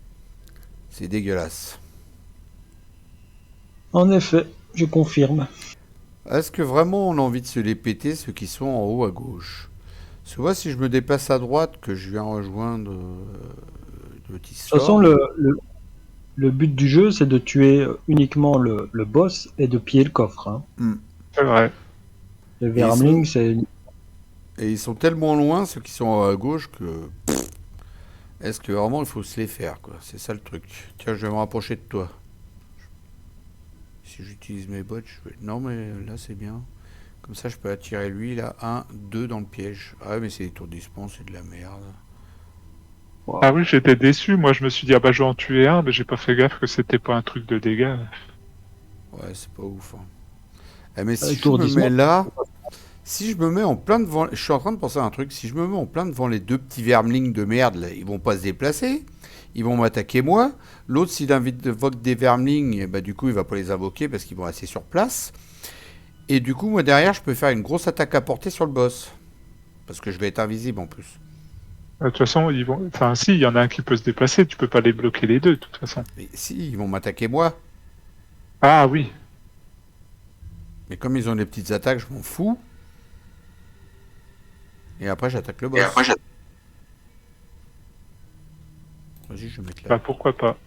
C'est dégueulasse. En effet, je confirme. Est-ce que vraiment on a envie de se les péter, ceux qui sont en haut à gauche? Parce que moi, si je me déplace à droite, que je viens rejoindre le petit De toute sort... façon, le but du jeu, c'est de tuer uniquement le boss et de piller le coffre. Hein. c'est vrai. Le Vermling, c'est... Et ils sont tellement loin, ceux qui sont à gauche, que... Est-ce que vraiment il faut se les faire, quoi? C'est ça le truc. Tiens, je vais me rapprocher de toi. Si j'utilise mes bottes, je vais... Non, mais là, c'est bien. Comme ça, je peux attirer lui, là. 1, 2 dans le piège. Ah ouais, mais c'est l'étourdissement, c'est de la merde. Ah oui, j'étais déçu. Moi, je me suis dit, ah bah, je vais en tuer un, mais j'ai pas fait gaffe que c'était pas un truc de dégâts. Ouais, c'est pas ouf. Hein. Eh, mais si je me Étourdissement. mets là... Si je me mets en plein devant... Je suis en train de penser à un truc. Si je me mets en plein devant les deux petits vermlings de merde, là, ils vont pas se déplacer. Ils vont m'attaquer moi. L'autre, s'il invoque des vermlings, bah, du coup, il va pas les invoquer parce qu'ils vont rester sur place. Et du coup, moi, derrière, je peux faire une grosse attaque à portée sur le boss. Parce que je vais être invisible en plus. De toute façon, ils vont. Enfin, si, il y en a un qui peut se déplacer, tu peux pas les bloquer les deux, de toute façon. Mais si, ils vont m'attaquer moi. Ah oui. Mais comme ils ont des petites attaques, je m'en fous. Et après, j'attaque le boss. Vas-y, je vais mettre là. Bah pourquoi pas.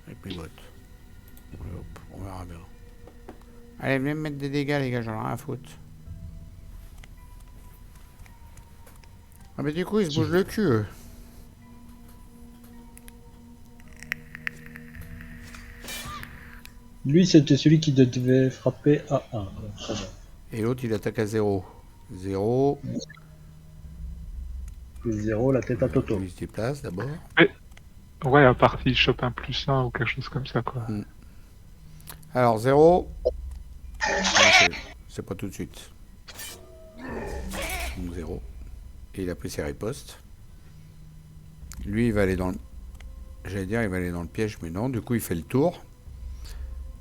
Avec mes bottes. Hop, on verra bien. Allez, venez me mettre des dégâts, les gars, j'en ai rien à foutre. Ah, mais du coup, ils se bougent le cul, eux. Lui, c'était celui qui devait frapper à 1. Et l'autre, il attaque à 0. 0. 0, la tête à Toto. Il se déplace d'abord. Ouais, à part s'il chope un +1 ou quelque chose comme ça, quoi. Alors, 0. C'est pas tout de suite. Donc 0. Et il a pris ses ripostes. Lui, il va aller dans le... J'allais dire, il va aller dans le piège, mais non. Du coup, il fait le tour.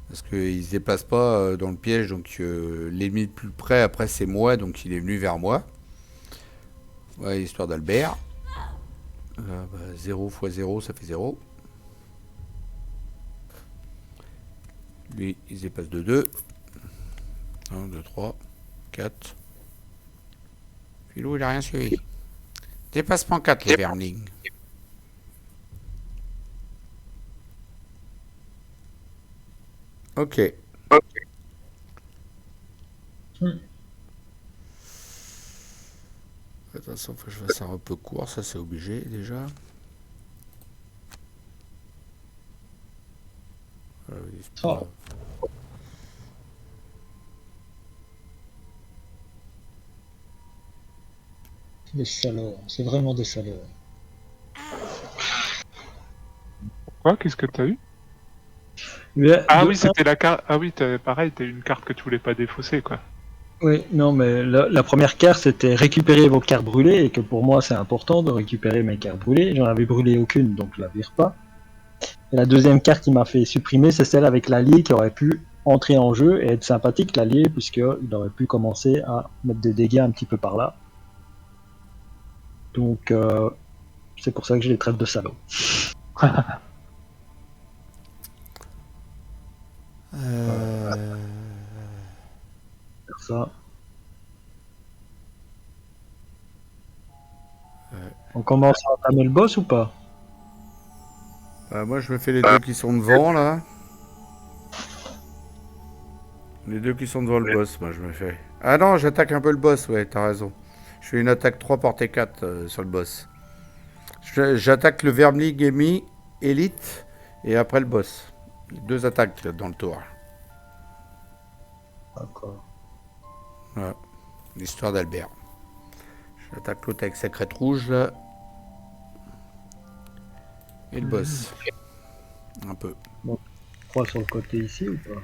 Parce qu'il se déplace pas dans le piège, donc l'ennemi le plus près, après, c'est moi, donc il est venu vers moi. Ouais, histoire d'Albert. 0 x 0, ça fait 0. Lui, il se dépasse de 2. 1, 2, 3, 4. Filou, il a rien suivi. Dépassement 4, les vermlings. Ok. Attention, faut que je fasse un peu court, ça c'est obligé déjà. Oh. Des salauds, c'est vraiment des salauds. Quoi? Qu'est-ce que t'as eu? Mais Ah de oui, un- c'était la carte. Ah oui, pareil, t'as une carte que tu voulais pas défausser, quoi. Oui, non, mais la première carte, c'était récupérer vos cartes brûlées, et que pour moi, c'est important de récupérer mes cartes brûlées. J'en avais brûlé aucune, donc je la vire pas. Et la deuxième carte qui m'a fait supprimer, c'est celle avec l'allié qui aurait pu entrer en jeu et être sympathique, l'allié, puisqu'il aurait pu commencer à mettre des dégâts un petit peu par là. Donc, c'est pour ça que je les traite de salauds. Faire ça. On commence à entamer le boss ou pas? Moi je me fais les deux qui sont devant là. Les deux qui sont devant le boss, moi je me fais. Ah non, j'attaque un peu le boss, ouais, t'as raison. Je fais une attaque 3 portée 4 sur le boss. J'attaque le Vermling Emi, Elite, et après le boss. Deux attaques dans le tour. D'accord. Voilà. L'histoire d'Albert. J'attaque l'autre avec sa crête rouge là. Et le boss. Un peu. 3 sur le côté ici ou pas?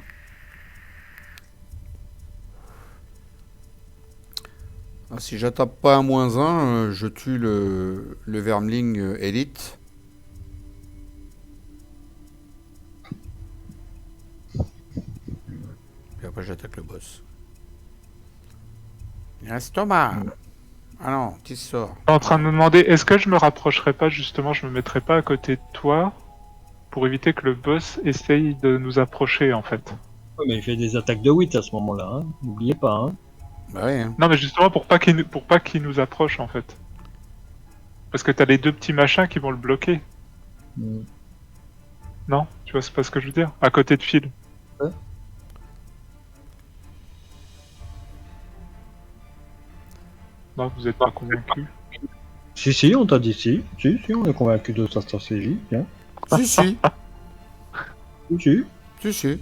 Ah, si j'attaque pas un -1, je tue le Vermling Elite. Puis après j'attaque le boss. Il reste Thomas. Ah non, tu sors. Je suis en train de me demander, est-ce que je me rapprocherai pas, justement, je me mettrai pas à côté de toi pour éviter que le boss essaye de nous approcher, en fait. Ouais, mais il fait des attaques de 8 à ce moment-là, hein. N'oubliez pas, hein. Bah oui. Hein. Non, mais justement pour pas qu'il nous approche, en fait. Parce que t'as les deux petits machins qui vont le bloquer. Non? Tu vois, c'est pas ce que je veux dire? À côté de Phil. Ouais. Non, vous êtes pas convaincu? Si, on t'a dit si, on est convaincu de sa stratégie, bien. Si, si. Si. Si, si.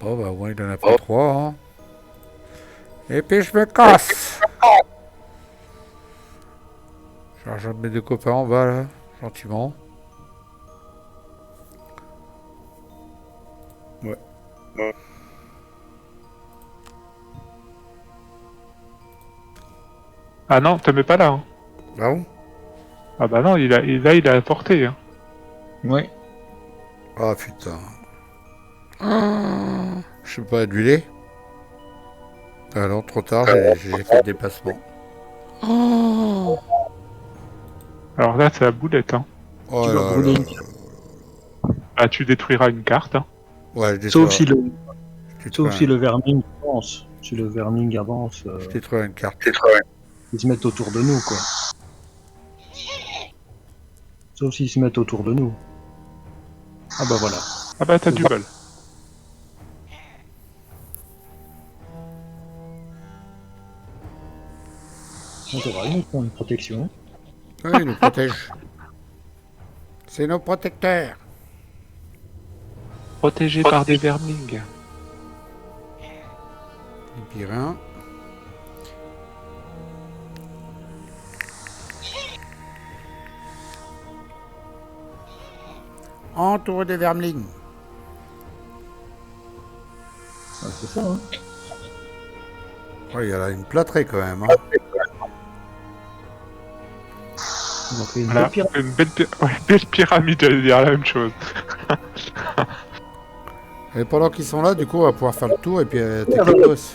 Bon, bah, ouais, il en a pris 3. Hein. Et puis je me casse. Je rejoins mes 2 copains en bas, là, gentiment. Ouais. Ah non, te mets pas là. Hein. Ah bon? Ah bah non, il a porté. Hein. Ouais. Ah putain. Je sais pas adulé. Ah non, trop tard, j'ai fait le déplacement. Alors là, c'est la boulette. Hein. Oh Tu vas là brûler là. une carte. Ah, tu détruiras une carte. Hein. Ouais, je Sauf détruis si le verming avance. Si le verming avance, je détruis une carte. ils se mettent autour de nous, quoi. Sauf s'ils se mettent autour de nous. Ah bah voilà. Ah bah t'as du bol. On aura une protection. Oui, ils nous protègent. C'est nos protecteurs. Protégé par des vermings. Et puis rien. Entouré des vermlings. Ah, c'est ça, hein. Ouais, il y a là une plâtrée quand même. Hein. On a fait une Voilà, belle pyramide. une belle pyramide, j'allais dire la même chose. Et pendant qu'ils sont là, du coup, on va pouvoir faire le tour et puis attaquer le boss.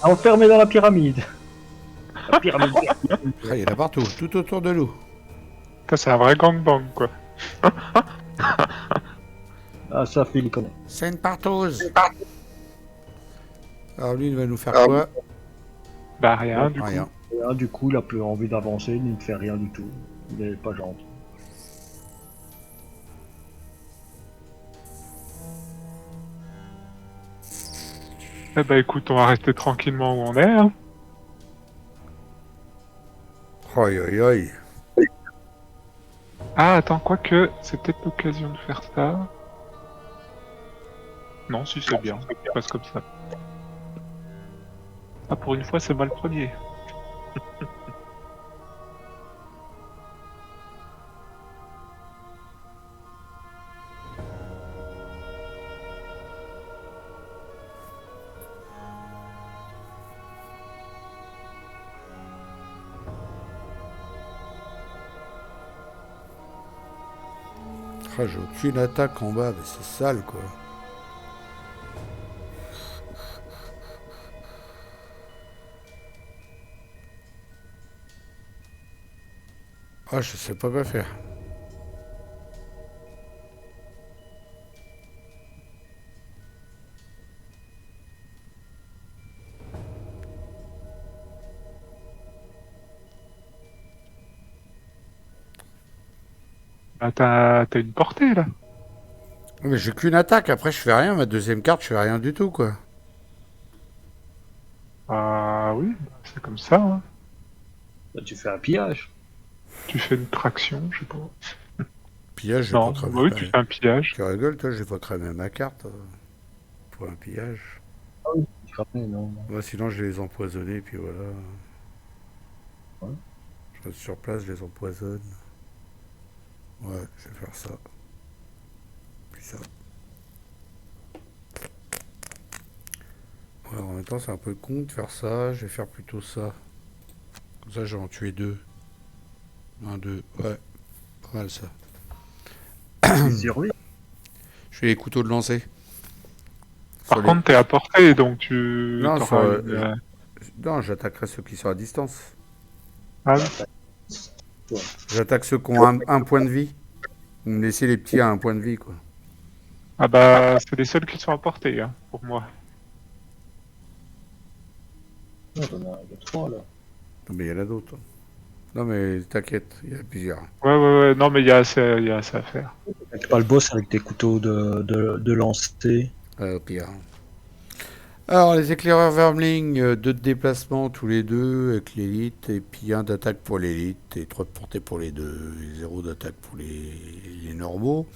Enfermé dans la pyramide. La pyramide. Ah, il y en a partout, tout autour de nous. Ça, c'est un vrai gangbang, quoi. Ah, ça, Phil connaît. C'est une partouze. Alors lui, il va nous faire quoi? Bah rien, du Rien. coup. Et là, du coup, il a plus envie d'avancer, il ne fait rien du tout. Il est pas gentil. Eh bah écoute, on va rester tranquillement où on est. Hein. Aïe aïe aïe. Ah, attends, quoique, c'est peut-être l'occasion de faire ça. Non, si c'est bien, je passe comme ça. Ah, pour une fois, c'est moi le premier. Ah, j'ai aucune attaque en bas, mais c'est sale quoi. Ah, je sais pas quoi faire. Bah t'as une portée, là. Mais j'ai qu'une attaque, après je fais rien, ma deuxième carte, je fais rien du tout quoi. Ah oui, bah, c'est comme ça. Hein. Là, tu fais un pillage. Tu fais une traction, je sais pas. Pillage, je vais Non, pas cramer. bah oui, tu fais un pillage. Tu rigoles toi, je vais pas cramer ma carte pour un pillage. Ah oui, tu rappelles, non. Moi sinon je vais les empoisonner, puis voilà. Ouais. Je reste sur place, je les empoisonne. Ouais, je vais faire ça. Puis ça. Ouais, en même temps, c'est un peu con de faire ça. Je vais faire plutôt ça. Comme ça, je vais en tuer 2. 1, 2. Ouais, pas mal ça. Il survit. Je fais les couteaux de lancer. Par contre, t'es à portée, donc Non, t'auras une... non, j'attaquerai ceux qui sont à distance. Ah oui. J'attaque ceux qui ont un point de vie. Vous me laissez les petits à un point de vie, quoi. Ah bah, c'est les seuls qui sont à portée, hein, pour moi. Non, il y en a 3 là. Non, mais il y en a d'autres. Non, mais t'inquiète, il y a plusieurs. Ouais, non, mais il y a assez à faire. Tu pas le boss avec tes couteaux de lancer. Au pire. Alors, les éclaireurs Vermling, 2 de déplacement tous les deux avec l'élite, et puis 1 d'attaque pour l'élite, et 3 de portée pour les deux, et 0 d'attaque pour les normaux.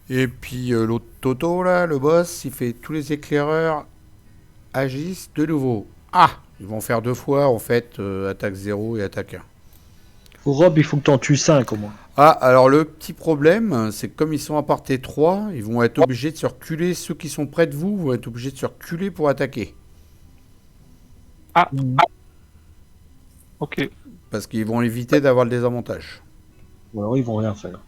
Et puis l'autre Toto, là, le boss, il fait tous les éclaireurs agissent de nouveau. Ah, ils vont faire 2 fois, en fait, attaque 0 et attaque 1. Pour Rob, il faut que t'en tues 5 au moins. Ah, alors le petit problème, c'est que comme ils sont à parté 3, ils vont être obligés de se reculer. Ceux qui sont près de vous vont être obligés de se reculer pour attaquer. Ok. Parce qu'ils vont éviter d'avoir le désavantage. Ou alors ils vont rien faire.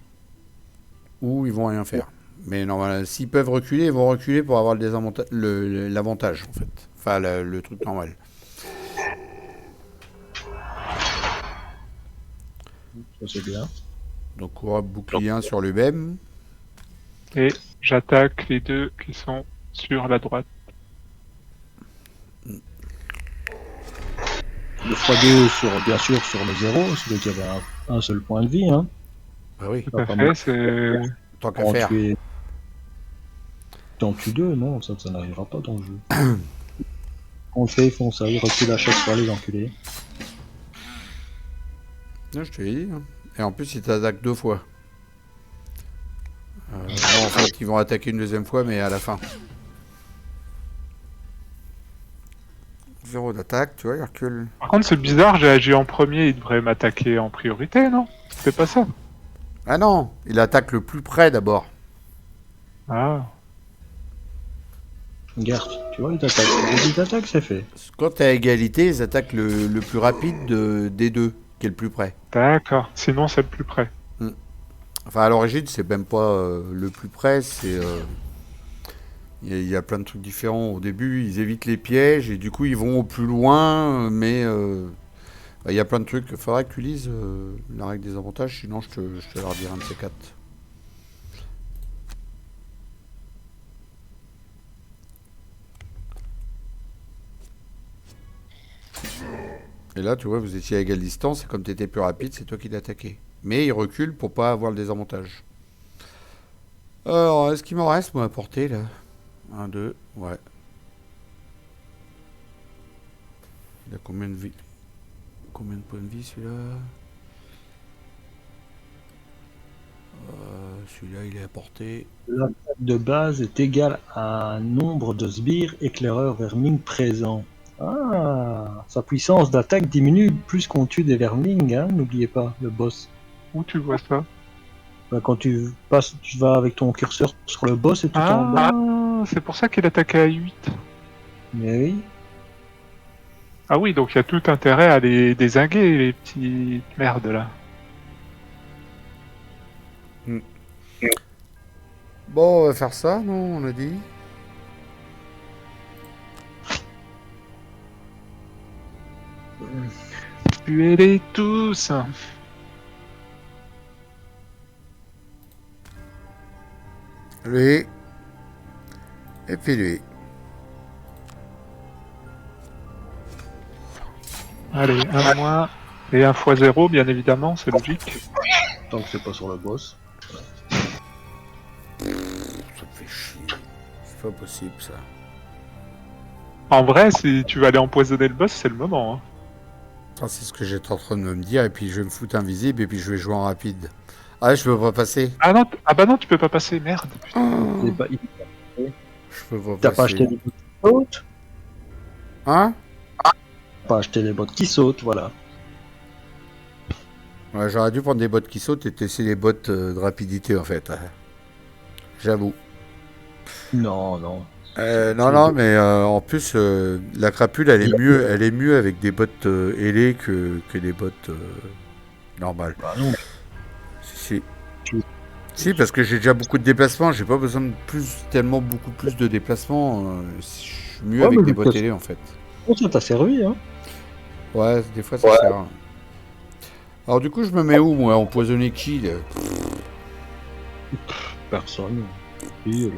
Ou ils vont rien faire. Mais normalement, s'ils peuvent reculer, ils vont reculer pour avoir le l'avantage, en fait. Enfin, le truc normal. Ça c'est bien. Donc, on va bouclier 1 sur le BEM. Et j'attaque les 2 qui sont sur la droite. Le x2 bien sûr sur le 0, celui qui avait un seul point de vie. Hein. Bah oui, Tout à fait, c'est... tant qu'à faire. T'en tues 2, non, ça n'arrivera pas dans le jeu. On le fait, ils font ça, ils reculent à chaque fois les enculés. Non, je te l'ai dit. Hein. Et en plus, ils t'attaquent 2 fois. Non, en fait, ils vont attaquer une 2e fois, mais à la fin. 0 d'attaque, tu vois, ils reculent. Par contre, c'est bizarre, j'ai agi en premier, il devrait m'attaquer en priorité, non? C'est pas ça. Ah non, il attaque le plus près d'abord. Ah. Regarde, tu vois, ils t'attaquent. Ils t'attaquent, c'est fait. Quand t'es à égalité, ils attaquent le plus rapide des 2, qui est le plus près. D'accord, sinon c'est le plus près. Enfin, à l'origine, c'est même pas le plus près, c'est... Il y a plein de trucs différents. Au début, ils évitent les pièges et du coup, ils vont au plus loin, mais il y a plein de trucs. Il faudrait que tu lises la règle des avantages, sinon je te la redirai un de ces 4. Et là, tu vois, vous étiez à égale distance et comme tu étais plus rapide, c'est toi qui l'attaquais. Mais il recule pour pas avoir le désavantage. Alors, est-ce qu'il m'en reste, moi, à porter, là 1, 2, ouais. Il a combien de vie? Combien de points de vie, celui-là? Celui-là, il est à portée. L'attaque de base est égale à un nombre de sbires éclaireurs vermines présents. Ah, sa puissance d'attaque diminue plus qu'on tue des vermines, hein, n'oubliez pas, le boss. Où tu vois ça? Quand tu passes, tu vas avec ton curseur sur le boss et tout en bas. Ah, c'est pour ça qu'il attaquait à 8. Mais oui. Ah oui, donc il y a tout intérêt à les dézinguer, les petites merdes là. Bon, on va faire ça, non, on a dit. Tuez-les tous. Lui. Et puis lui. Allez, un moins et un fois 0, bien évidemment, c'est logique. Tant que c'est pas sur le boss. Ça me fait chier. C'est pas possible, ça. En vrai, si tu vas aller empoisonner le boss, c'est le moment. Hein. Ah, c'est ce que j'étais en train de me dire, et puis je vais me foutre invisible, et puis je vais jouer en rapide. Ah, je peux pas passer. Ah non, ah bah non, tu peux pas passer, merde. Oh, Pas... je peux pas T'as passer. pas acheté les bottes qui sautent? Hein? Pas acheté les bottes qui sautent, voilà. Ouais, j'aurais dû prendre des bottes qui sautent et tester les bottes de rapidité, en fait. J'avoue. Non, non. Non, mais en plus, la crapule, elle est mieux avec des bottes ailées que des bottes normales. Bah non. Si. Si, parce que j'ai déjà beaucoup de déplacements, j'ai pas besoin de tellement beaucoup plus de déplacements. Je suis mieux avec des bottes ailées, en fait. Oh, ça t'a servi, hein. Ouais, des fois ça sert. Alors du coup, je me mets où, moi? Empoisonner qui, là? Personne. Puis,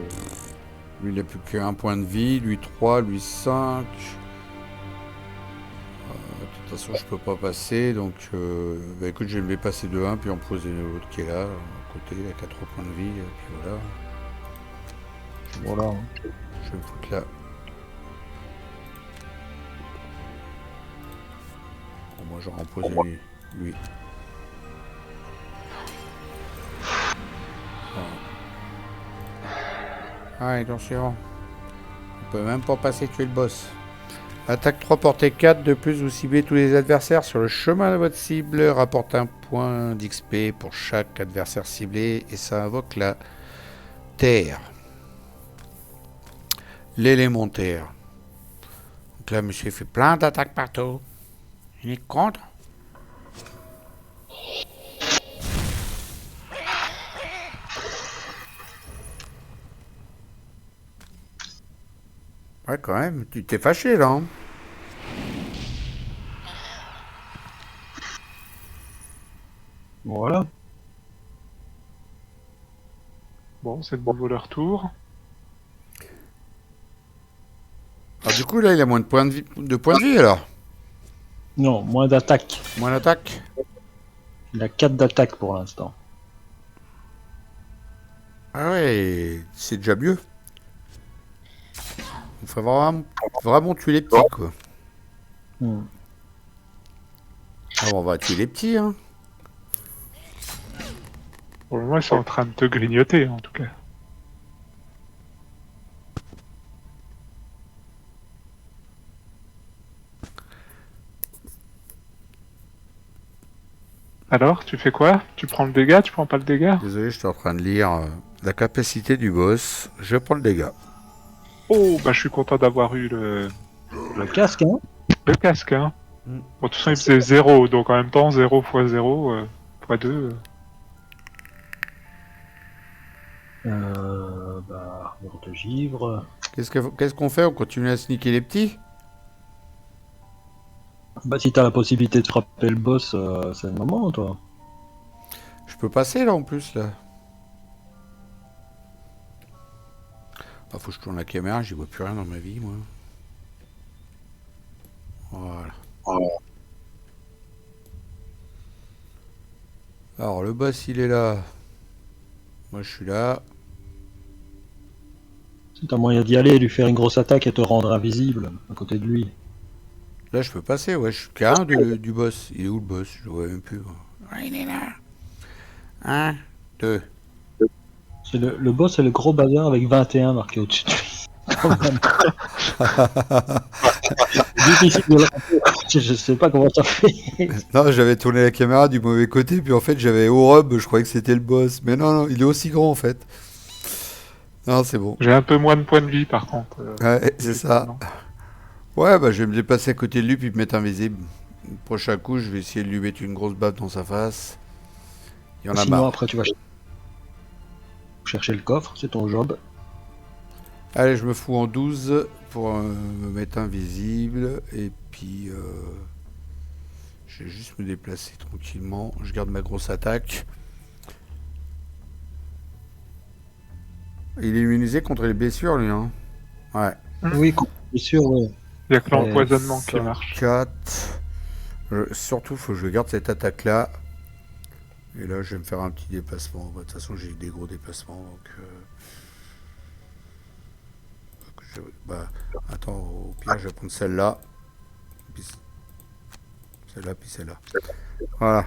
Lui, il a plus qu'un point de vie, lui 3, lui 5. De toute façon, je peux pas passer, donc bah écoute, je vais me passer de 1, puis empoisonner l'autre qui est là, à côté, il a 4 points de vie, et puis voilà. voilà. Je vais me foutre là. Bon, moi, j'aurais empoisonné lui. Voilà. Ah, attention. On peut même pas passer tuer le boss. Attaque 3, portée 4. De plus, vous ciblez tous les adversaires sur le chemin de votre cible. Rapporte un point d'XP pour chaque adversaire ciblé. Et ça invoque la terre. L'élémentaire. Donc là, monsieur fait plein d'attaques partout. Il est contre. Ouais, quand même. Tu t'es fâché, là. Hein. Voilà. Bon, c'est de nouveau leur tour. Alors, du coup, là, il a moins de points de vie, alors. Non, moins d'attaque. Moins d'attaque. Il a 4 d'attaque pour l'instant. Ah ouais, c'est déjà mieux. Il faut vraiment tuer les petits, quoi. Hmm. Ah, bon, on va tuer les petits, hein. Pour le moment, ils sont en train de te grignoter, en tout cas. Alors, tu fais quoi? Tu prends le dégât? Tu prends pas le dégât? Désolé, j'étais en train de lire la capacité du boss. Je prends le dégât. Oh, bah je suis content d'avoir eu le Casque, hein. casque, hein. Mm. Bon, de toute façon, il faisait 0, donc en même temps, 0 x 0 x 2. Armure de givre. Qu'est-ce qu'on fait? On continue à sneaker les petits? Bah, si t'as la possibilité de frapper le boss, c'est le moment, toi. Je peux passer, là, en plus, là. Ah, faut que je tourne la caméra, j'y vois plus rien dans ma vie, moi. Voilà. Alors, le boss, il est là. Moi, je suis là. Si t'as moyen d'y aller, lui faire une grosse attaque et te rendre invisible à côté de lui. Là, je peux passer, ouais. Je suis qu'à un du boss. Il est où, le boss? Je le vois même plus. Ouais, il est là. 1, 2. C'est le boss, c'est le gros bazar avec 21 marqué au-dessus de lui. Quand même. Difficile de le remplir. Je sais pas comment ça fait. Non, j'avais tourné la caméra du mauvais côté, puis en fait, j'avais au hub, je croyais que c'était le boss. Mais non, non, il est aussi grand, en fait. Non, c'est bon. J'ai un peu moins de points de vie, par contre. Ouais, c'est ça. Non. Ouais, bah, je vais me déplacer à côté de lui, puis me mettre invisible. Le prochain coup, je vais essayer de lui mettre une grosse baffe dans sa face. Il y en a Sinon, marre. après, tu vas chercher le coffre, c'est ton job. Allez, je me fous en 12 pour me mettre invisible. Et puis, je vais juste me déplacer tranquillement. Je garde ma grosse attaque. Il est immunisé contre les blessures, lui, hein. Ouais. Oui, bien sûr, ouais. Il y a que l'empoisonnement qui 5, marche. 4. Surtout, faut que je garde cette attaque-là. Et là, je vais me faire un petit déplacement. Bah, de toute façon, j'ai eu des gros déplacements. Donc, bah, attends, au pire, je vais prendre celle-là. Puis celle-là, puis celle-là. Voilà.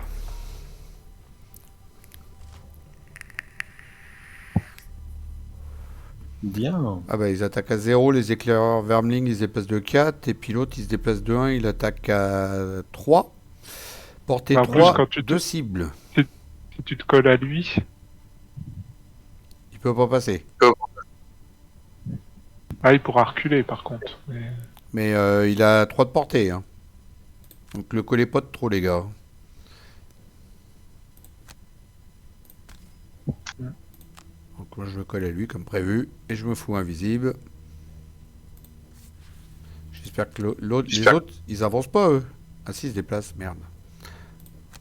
Bien. Ah bah, ils attaquent à 0. Les éclaireurs Vermling, ils se déplacent de 4. Et puis l'autre, il se déplace de 1. Il attaque à 3. Portée Bah, en plus, 3, quand tu te- 2 cibles. Si tu te colles à lui, Il peut pas passer. il pourra reculer, par contre. Mais il a 3 de portée. Hein. Donc le collez pas de trop, les gars. Donc moi, je me colle à lui comme prévu. Et je me fous invisible. J'espère que les autres, ils avancent pas, eux. Ah si, ils se déplacent. Merde.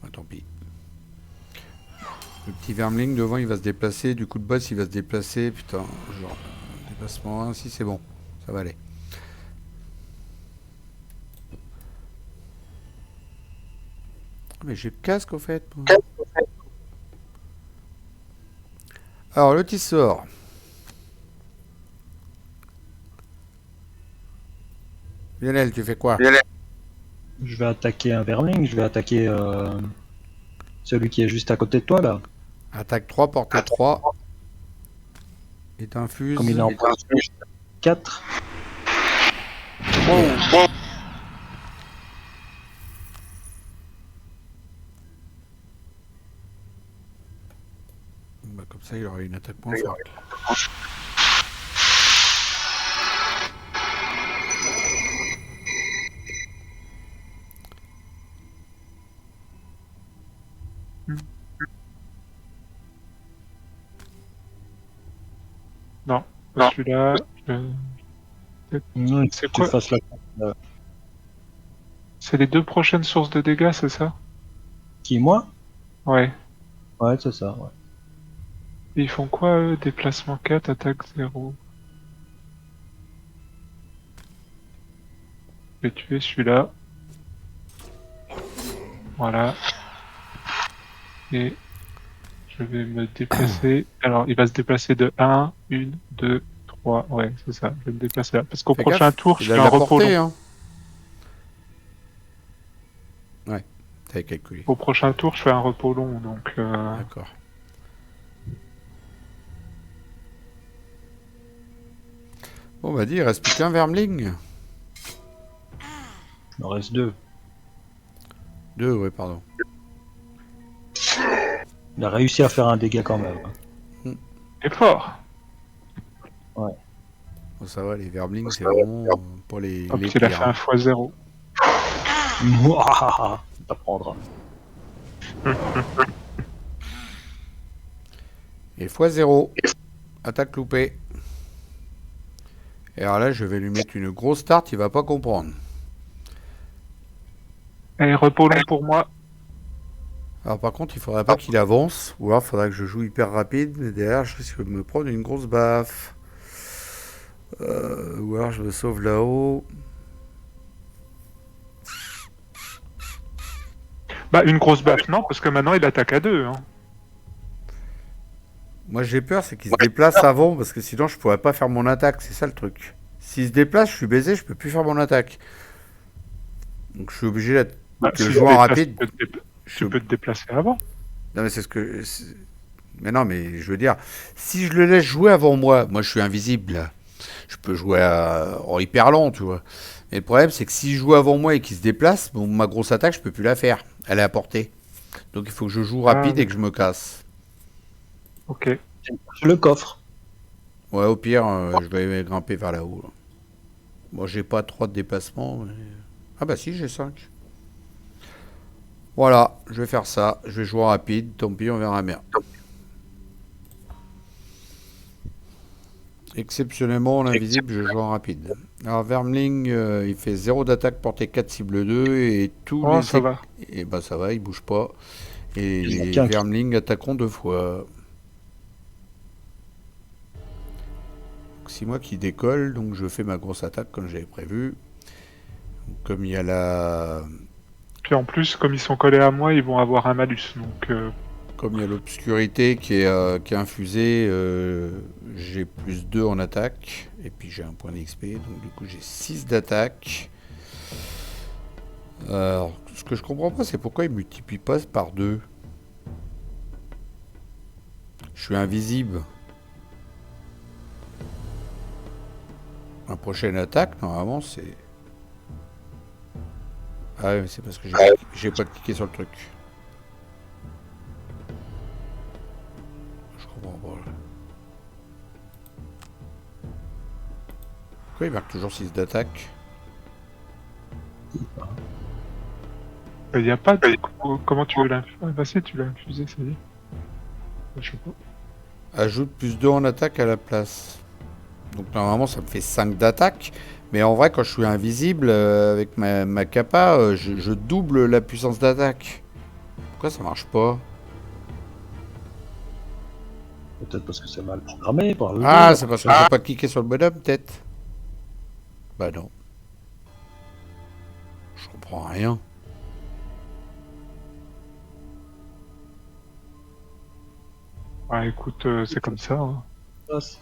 Ah, tant pis. Le petit Vermling devant, il va se déplacer. Du coup, le boss, il va se déplacer. Putain, genre, déplacement 1. Si, c'est bon. Ça va aller. Mais j'ai le casque, au fait. Alors, le petit sort. Lionel, tu fais quoi? Je vais attaquer un vermling, je vais attaquer celui qui est juste à côté de toi, là. Attaque 3, portée 3. Et t'infuses. Comme il est en poison, 4. Bah, comme ça, il aura une attaque moins forte. Non, celui-là. Non, C'est tu quoi fasses la... C'est les 2 prochaines sources de dégâts, c'est ça? Qui, moi? Ouais. Ouais, c'est ça, ouais. Et ils font quoi, eux? Déplacement 4, attaque 0. Je vais tuer celui-là. Voilà. Et je vais me déplacer. Alors, il va se déplacer de 1, 1, 2, 3. Ouais, c'est ça. Je vais me déplacer là. Parce qu'au Fais prochain gaffe, tour, je il fais a de un la repos portée, long. hein. Ouais, t'avais calculé. Au prochain tour, je fais un repos long, donc... D'accord. Bon, bah dis, il reste plus qu'un Vermling. Il en reste 2. 2, ouais, pardon. Il a réussi à faire un dégât quand même. Et fort. Bon, ça va, les Vermlings, c'est vraiment pas les Donc il a pires. fait un x0. Mouah, t'apprendras. Et x0. Attaque loupée. Et alors là, je vais lui mettre une grosse tarte, il va pas comprendre. Allez, repos long pour moi. Alors par contre, il faudrait pas qu'il avance, ou alors il faudrait que je joue hyper rapide, mais derrière, je risque de me prendre une grosse baffe. Ou alors je me sauve là-haut. Bah, une grosse baffe, non, parce que maintenant il attaque à 2. Hein. Moi j'ai peur, c'est qu'il se déplace avant, parce que sinon je pourrais pas faire mon attaque, c'est ça le truc. S'il se déplace, je suis baisé, je peux plus faire mon attaque. Donc je suis obligé Bah, de si jouer en tu rapide. tu peux te déplacer avant. Non mais c'est ce que... Mais non, mais je veux dire, si je le laisse jouer avant moi, moi je suis invisible là. Je peux jouer en hyper lent, tu vois. Mais le problème, c'est que s'il joue avant moi et qu'il se déplace, bon, ma grosse attaque, je peux plus la faire. Elle est à portée. Donc il faut que je joue rapide et que je me casse. Ok. Le coffre. Ouais, au pire, je vais grimper vers là-haut. Là. Bon, j'ai pas 3 de déplacement. Mais... Ah bah si, j'ai 5. Voilà, je vais faire ça. Je vais jouer rapide. Tant pis, on verra bien. Exceptionnellement, en invisible, je joue en rapide. Alors, Vermling, il fait 0 d'attaque, portée 4, cible 2. Et tous Oh, les... ça va. Et bah ça va, il bouge pas. Et Il a les qu'un Vermling attaqueront 2 fois. C'est moi qui décolle, donc je fais ma grosse attaque comme j'avais prévu. Comme il y a la... Puis en plus, comme ils sont collés à moi, ils vont avoir un malus. Donc, Comme il y a l'obscurité qui est infusée, j'ai plus 2 en attaque. Et puis j'ai un point d'XP, donc du coup j'ai 6 d'attaque. Alors, ce que je comprends pas, c'est pourquoi il multiplie pas par 2. Je suis invisible. Ma prochaine attaque, normalement, c'est... Ah ouais, mais c'est parce que j'ai pas cliqué sur le truc. Je comprends pas, là. Pourquoi il marque toujours 6 d'attaque? il n'y a pas de... Comment tu veux l'infuser? Ah, bah si, tu l'as infusé, ça y est. Je sais pas. Ajoute plus 2 en attaque à la place. Donc normalement ça me fait 5 d'attaque. Mais en vrai quand je suis invisible avec ma capa, je double la puissance d'attaque. Pourquoi ça marche pas? Peut-être parce que c'est mal programmé par le Ah jeu. c'est parce que j'ai pas cliqué sur le bonhomme peut-être. Bah non. Je comprends rien. Ouais, écoute, c'est comme ça. Hein. Passe.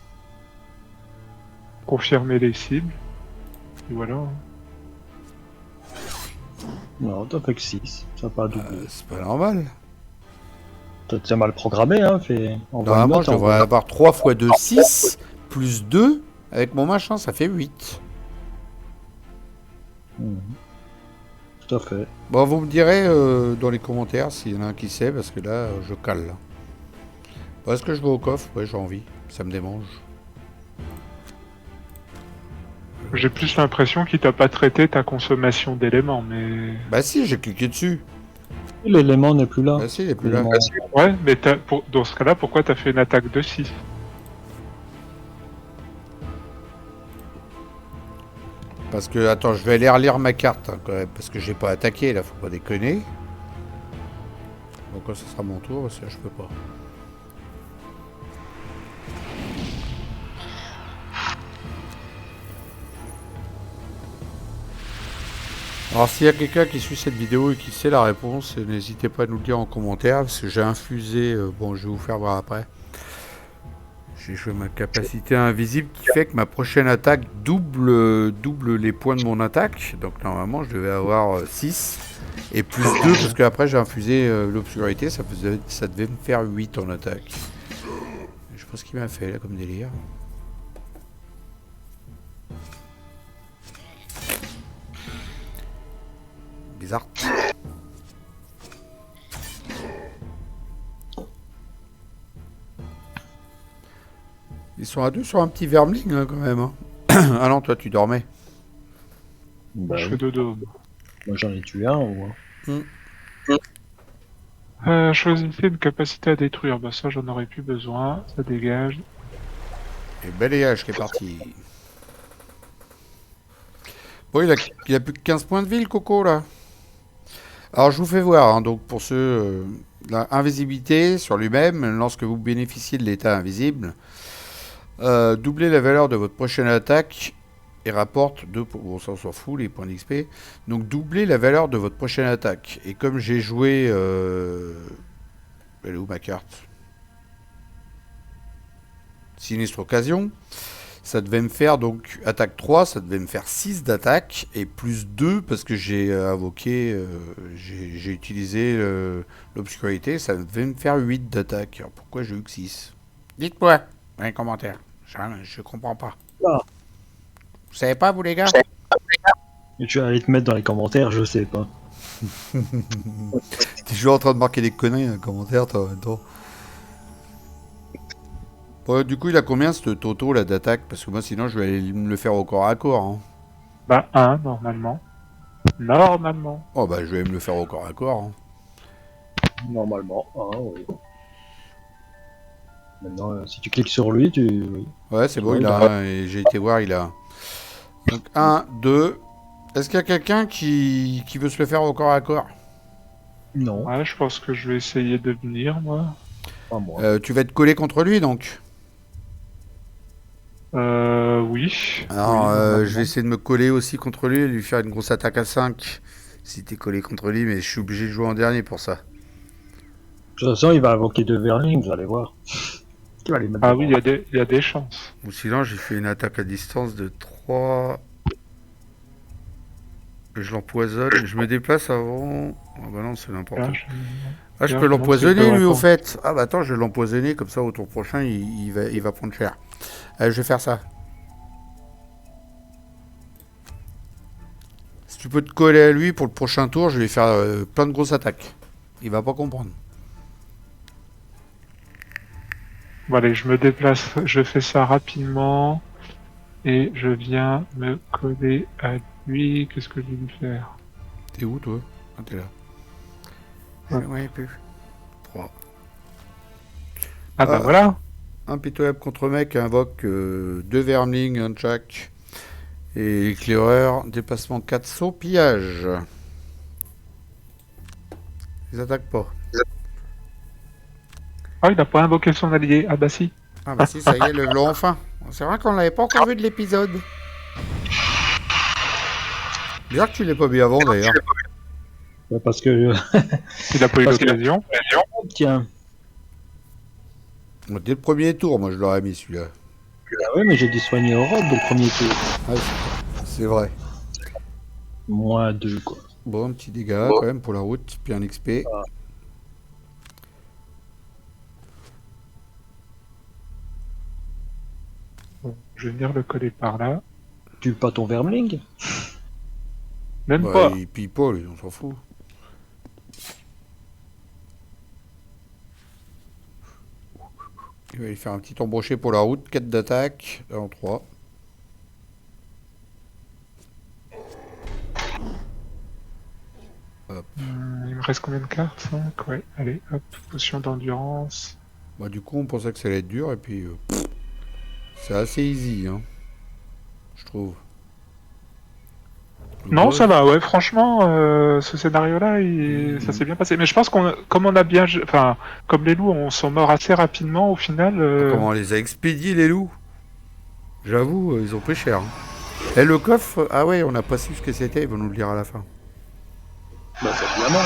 Confirmer les cibles. Et voilà. Hein. Non, t'as fait que 6. Ça n'a pas doublé. C'est pas normal. C'est mal programmé, hein. Envoie une Normalement, note, je devrais avoir 3 fois 2, 6, plus 2. Avec mon machin, ça fait 8. Tout à fait. Bon, vous me direz dans les commentaires s'il y en a un qui sait, parce que là, je cale. Là. Bon, est-ce que je vais au coffre? Ouais, j'ai envie. Ça me démange. J'ai plus l'impression qu'il t'a pas traité ta consommation d'éléments, mais... Bah si, j'ai cliqué dessus. L'élément n'est plus là. Bah si, il est plus là. L'élément- Ouais, mais dans ce cas-là, pourquoi t'as fait une attaque de 6? Parce que, attends, je vais aller relire ma carte, hein, quand même, parce que j'ai pas attaqué, là, faut pas déconner. Donc quand ce sera mon tour, ça je peux pas. Alors s'il y a quelqu'un qui suit cette vidéo et qui sait la réponse, n'hésitez pas à nous le dire en commentaire, parce que j'ai infusé, bon je vais vous faire voir après. J'ai joué ma capacité invisible qui fait que ma prochaine attaque double les points de mon attaque. Donc normalement je devais avoir 6 et plus 2 parce qu'après j'ai infusé l'obscurité, ça devait me faire 8 en attaque. Je sais pas ce qu'il m'a fait là comme délire. Bizarre. Ils sont à deux sur un petit vermling hein, quand même. Hein. Ah non, toi tu dormais. Bah, Je oui. fais dodo. Moi j'en ai tué un au moins. Choisissez une capacité à détruire. Bah ça, j'en aurais plus besoin. Ça dégage. Et balayage qui est parti. Bon, il a plus que 15 points de vie le coco là. Alors je vous fais voir, hein, donc pour ceux... la invisibilité sur lui-même, lorsque vous bénéficiez de l'état invisible, doublez la valeur de votre prochaine attaque et rapporte 2 points. Bon, ça on s'en fout, les points d'XP. Donc doublez la valeur de votre prochaine attaque. Et comme j'ai joué... Elle est où ma carte? Sinistre occasion. Ça devait me faire donc attaque 3, ça devait me faire 6 d'attaque et plus 2 parce que j'ai invoqué, j'ai utilisé l'obscurité, ça devait me faire 8 d'attaque. Alors pourquoi j'ai eu que 6? Dites-moi dans les commentaires, je comprends pas. Ah. Vous savez pas vous les gars? Et tu vas aller te mettre dans les commentaires, je sais pas. T'es toujours en train de marquer des conneries dans les commentaires toi en même temps. Bon, du coup il a combien ce Toto là d'attaque? Parce que moi sinon je vais aller me le faire au corps à corps. Hein. Bah 1, normalement. Normalement. Oh bah je vais me le faire au corps à corps. Hein. Normalement. Ah oui. Maintenant, si tu cliques sur lui, tu... Ouais, c'est bon, Ouais, il a un, et j'ai été voir, il a un. Donc 1, 2. Est-ce qu'il y a quelqu'un qui veut se le faire au corps à corps? Non, Ouais, je pense que je vais essayer de venir, moi. pas moi. Tu vas être collé contre lui donc? Oui. Alors, Oui, normalement. je vais essayer de me coller aussi contre lui et lui faire une grosse attaque à 5. Si t'es collé contre lui, mais je suis obligé de jouer en dernier pour ça. De toute façon, il va invoquer 2 verlings, vous allez voir. Qui va les mettre Ah devant. oui, il y a des chances. Ou sinon, j'ai fait une attaque à distance de 3. Je l'empoisonne, je me déplace avant. Ah bah non, c'est n'importe Là, quoi. je... Ah, je Là, peux je montre l'empoisonner que je lui au réponds. fait. Ah bah attends, je vais l'empoisonner comme ça au tour prochain, il va prendre cher. Je vais faire ça. Si tu peux te coller à lui pour le prochain tour, je vais faire plein de grosses attaques. Il va pas comprendre. Bon, allez, je me déplace, je fais ça rapidement. Et je viens me coller à lui. Qu'est-ce que je vais lui faire? T'es où toi? Ah t'es là. Ouais. Ouais, plus. 3. Ah bah Ah. voilà. Impitoyable contre mec invoque 2 vermling, un jack. Et éclaireur, déplacement 4 sauts, pillage. Ils attaquent pas. Ah, il n'a pas invoqué son allié. Ah bah si. Ah bah si, ça y est, le v'là enfin. C'est vrai qu'on l'avait pas encore vu de l'épisode. Bizarre que tu l'aies pas vu avant d'ailleurs. Ouais, parce que... Il a pas eu Parce que- l'occasion. Tiens. Dès le premier tour, moi je l'aurais mis celui-là. Ah ouais, mais j'ai dû soigner Europe dès le premier tour. Ah, c'est vrai. Moins 2, quoi. Bon, un petit dégât quand même pour la route, puis un XP. Bon, je vais venir le coller par là. Tu pas ton vermling? Même Bah, pas. il pille pas, lui, on s'en fout. Il va lui faire un petit embauché pour la route, 4 d'attaque, en 3. Il me reste combien de cartes? 5, ouais. Allez, hop, potion d'endurance. Bah, du coup, on pensait que ça allait être dur, et puis... c'est assez easy, hein. Je trouve. Le Non, boss, ça va, ouais, franchement, ce scénario-là, ça s'est bien passé. Mais je pense comme on a bien, enfin, comme les loups sont morts assez rapidement, au final. Comment on les a expédiés, les loups? J'avoue, ils ont pris cher. Hein. Et le coffre, ah ouais, on n'a pas su ce que c'était, ils vont nous le dire à la fin. Bah, c'est bien mal.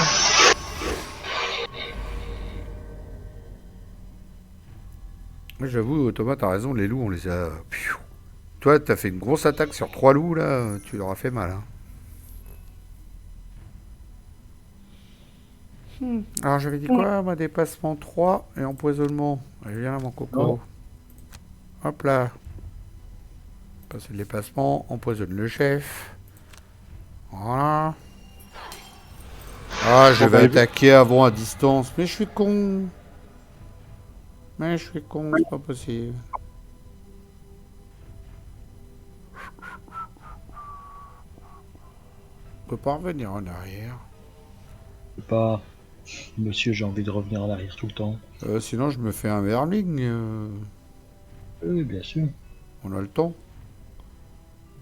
Moi, j'avoue, Thomas, t'as raison, les loups, on les a... Piou. Toi, t'as fait une grosse attaque sur 3 loups, là, tu leur as fait mal. Hein. Alors, j'avais dit quoi? Moi, dépassement 3 et empoisonnement. Allez, viens là, mon coco. Oh. Hop là. Passer le déplacement, empoisonne le chef. Voilà. Ah, je vais attaquer avant à distance. Mais je suis con. C'est pas possible. On peut pas revenir en arrière. C'est pas... Monsieur, j'ai envie de revenir en arrière tout le temps. Sinon, je me fais un verling. Oui, bien sûr. On a le temps.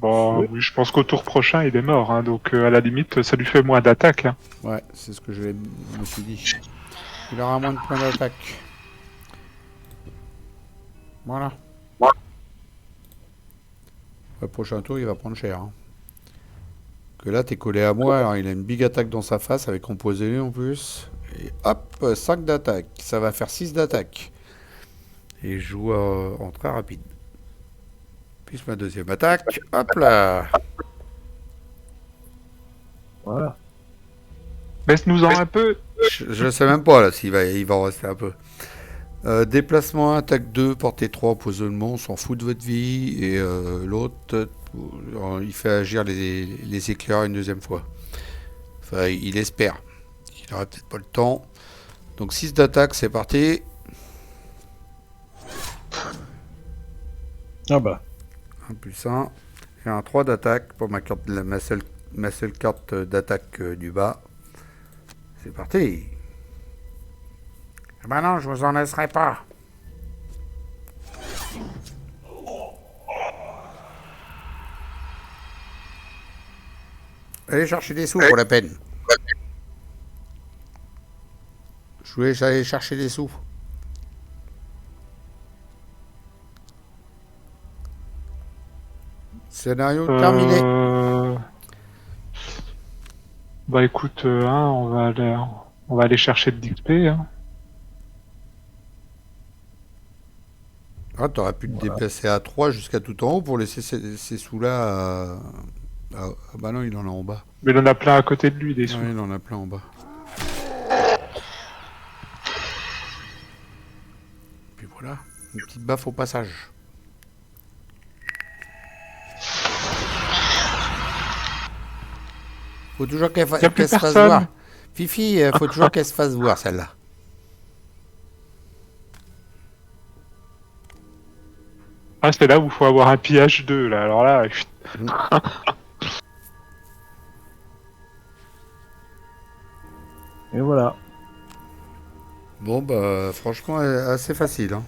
Bon, oui, je pense qu'au tour prochain, il est mort, hein, donc à la limite, ça lui fait moins d'attaque. Hein. Ouais, c'est ce que je me suis dit. Il aura moins de points d'attaque. Voilà. Le prochain tour, il va prendre cher. Hein. Que là, t'es collé à moi. Alors, il a une big attaque dans sa face avec empoisonné en plus. Et hop, 5 d'attaque. Ça va faire 6 d'attaque. Et je joue en très rapide. Puis ma deuxième attaque. Hop là. Voilà. Laisse-nous-en un peu. Je sais même pas là s'il va, il va en rester un peu. Déplacement 1, attaque 2, portée 3, empoisonnement, on s'en fout de votre vie. Et l'autre, il fait agir les éclairs une deuxième fois. Enfin, il espère. Il aura peut-être pas le temps. Donc 6 d'attaque, c'est parti. Ah bah. 1 plus 1. Et un 3 d'attaque pour ma seule carte d'attaque du bas. C'est parti. Ah bah non, je vous en laisserai pas. Allez chercher des sous pour la peine. Je voulais aller chercher des sous. Scénario terminé. Bah écoute, hein, on va aller chercher de l'XP. Hein. Ah, t'aurais pu te déplacer à 3 jusqu'à tout en haut pour laisser ces sous-là ah bah non, il en a en bas. Mais il en a plein à côté de lui, des sous. Ouais, il en a plein en bas. Puis voilà, une petite baffe au passage. Faut toujours qu'elle se fasse voir. Fifi, faut toujours qu'elle se fasse voir, celle-là. Ah, c'est là où il faut avoir un pillage 2, là. Alors là... Et voilà. Bon, bah, franchement, assez facile. Hein.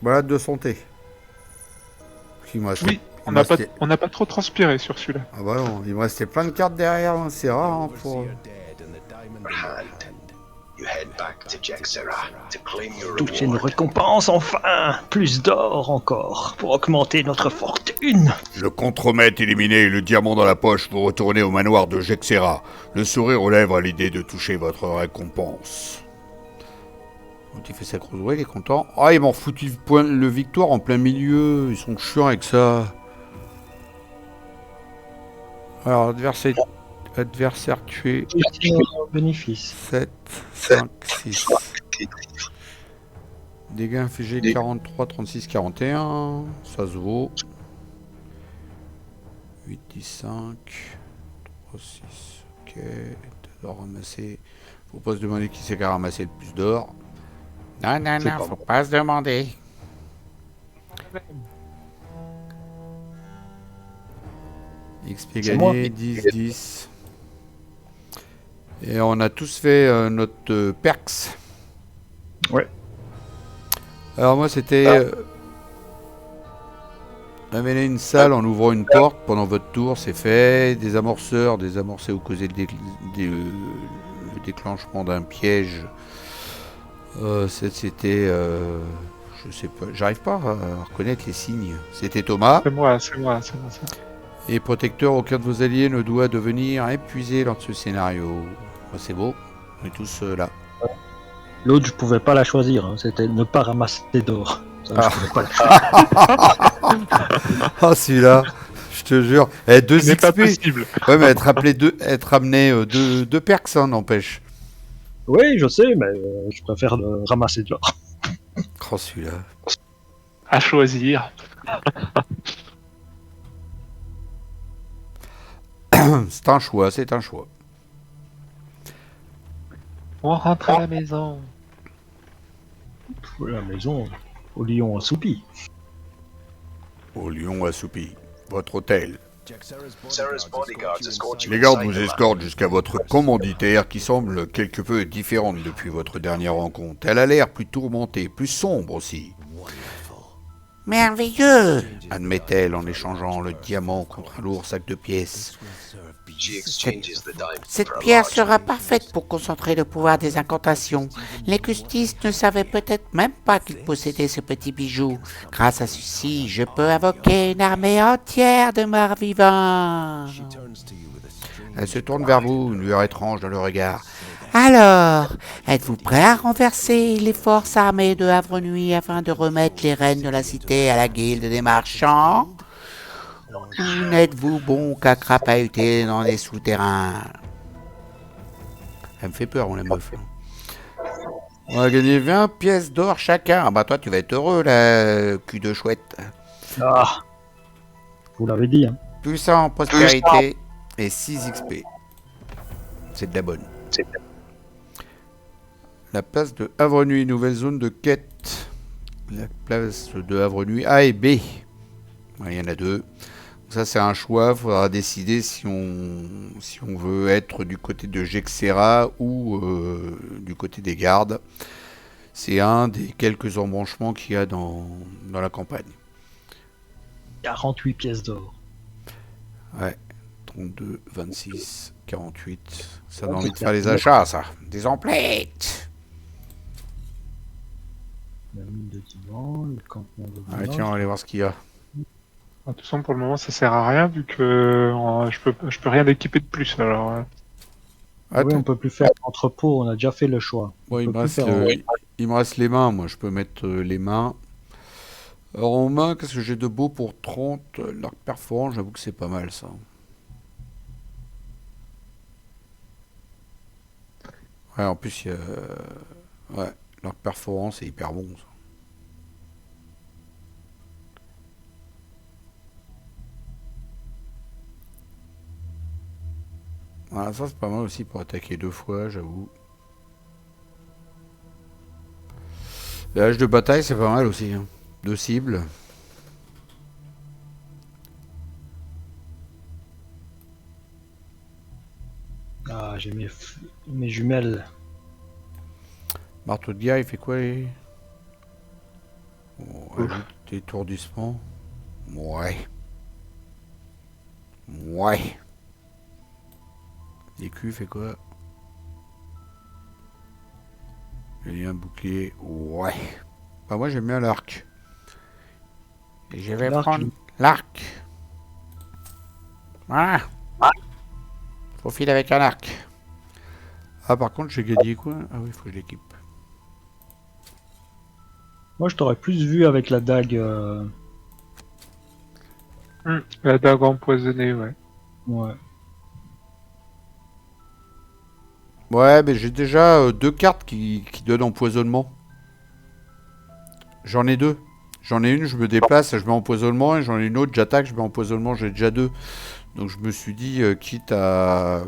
Malade de santé. Oui, on n'a pas trop transpiré sur celui-là. Ah bah non, il me restait plein de cartes derrière, hein. C'est rare hein, pour... Toucher une récompense, enfin. Plus d'or encore, pour augmenter notre fortune. Le contremaître éliminé et le diamant dans la poche, vous retournez au manoir de Jexera. Le sourire aux lèvres à l'idée de toucher votre récompense. Quand il fait sa grosse oreille, il est content. Ah, ils m'ont foutu le victoire en plein milieu. Ils sont chiants avec ça. Alors, adversaire tué. Bénéfice. 7, 5, 6. Dégâts infligés 43, 36, 41. Ça se vaut. 8, 10, 5. 3, 6. Ok. D'or ramassé. Faut pas se demander qui c'est qui a ramassé le plus d'or. Non, non, non, faut pas se demander. XP gagné, 10, 10. Et on a tous fait notre perks. Ouais. Alors moi c'était... Amener une salle en ouvrant une porte pendant votre tour, c'est fait. Des amorceurs, désamorcer ou causer le déclenchement d'un piège. C'était... je sais pas, j'arrive pas à reconnaître les signes. C'était Thomas. C'est moi, ça. Et protecteur, aucun de vos alliés ne doit devenir épuisé lors de ce scénario. C'est beau, on est tous là. L'autre, je pouvais pas la choisir, hein. C'était ne pas ramasser d'or. Ça, je pouvais pas la choisir. Ah, celui-là, je te jure. 2 C'est pas XP. possible. Ouais, mais être ramené deux perks, ça n'empêche. Oui, je sais, mais je préfère ramasser de l'or. Oh, celui-là. À choisir. C'est un choix, c'est un choix. On rentre à la maison. À la maison, au lion assoupi. Au lion assoupi, votre hôtel. Les gardes vous escortent jusqu'à votre commanditaire qui semble quelque peu différente depuis votre dernière rencontre. Elle a l'air plus tourmentée, plus sombre aussi. Merveilleux, admet-elle en échangeant le diamant contre un lourd sac de pièces. Cette pierre sera parfaite pour concentrer le pouvoir des incantations. Les Custis ne savaient peut-être même pas qu'ils possédaient ce petit bijou. Grâce à ceci, je peux invoquer une armée entière de morts vivants. Elle se tourne vers vous, une lueur étrange dans le regard. Alors, êtes-vous prêt à renverser les forces armées de Havre-Nuit afin de remettre les rênes de la cité à la guilde des marchands ? Ou n'êtes-vous bon qu'à crapahuter dans les souterrains ? Elle me fait peur, on la meuf. On a gagné 20 pièces d'or chacun. Ah bah toi, tu vas être heureux, là, cul de chouette. Ah, vous l'avez dit, hein. Puissant, prospérité et 6 XP. C'est de la bonne. La place de Havre-Nuit, nouvelle zone de quête. La place de Havre-Nuit A et B. Il y en a deux. Ça, c'est un choix. Il faudra décider si on veut être du côté de Gexera ou du côté des gardes. C'est un des quelques embranchements qu'il y a dans la campagne. 48 pièces d'or. Ouais. 32, 26, 48. Ça donne envie de faire les achats, ça. Des emplettes. La mine de diamant, le campement de diamant. Ouais, tiens, on va aller voir ce qu'il y a. De toute façon, pour le moment, ça sert à rien vu que je peux rien équiper de plus. Alors, Ah oui, on peut plus faire l'entrepôt, on a déjà fait le choix. Bon, il me reste les mains, moi. Je peux mettre les mains. Alors, en main, qu'est-ce que j'ai de beau pour 30 ? L'arc perforant, j'avoue que c'est pas mal, ça. Ouais, en plus, il y a... Ouais, l'arc perforant, c'est hyper bon, ça. Voilà, ça c'est pas mal aussi pour attaquer 2 fois, j'avoue. La hache de bataille, c'est pas mal aussi. Hein. 2 cibles. Ah, j'ai mes jumelles. Marteau de guerre, il fait quoi les... Ajoute étourdissement. Ouais. Ouais. L'écu fait quoi? Il y a un bouclier. Ouais. Bah moi j'aime bien l'arc. Et je vais prendre l'arc. Voilà. Faut filer avec un arc. Ah par contre j'ai gagné quoi? Ah oui, faut que je l'équipe. Moi je t'aurais plus vu avec la dague. La dague empoisonnée, ouais. Ouais. Ouais, mais j'ai déjà 2 cartes qui donnent empoisonnement. J'en ai deux. J'en ai une, je me déplace, je mets empoisonnement, et j'en ai une autre, j'attaque, je mets empoisonnement, j'ai déjà deux. Donc je me suis dit, quitte à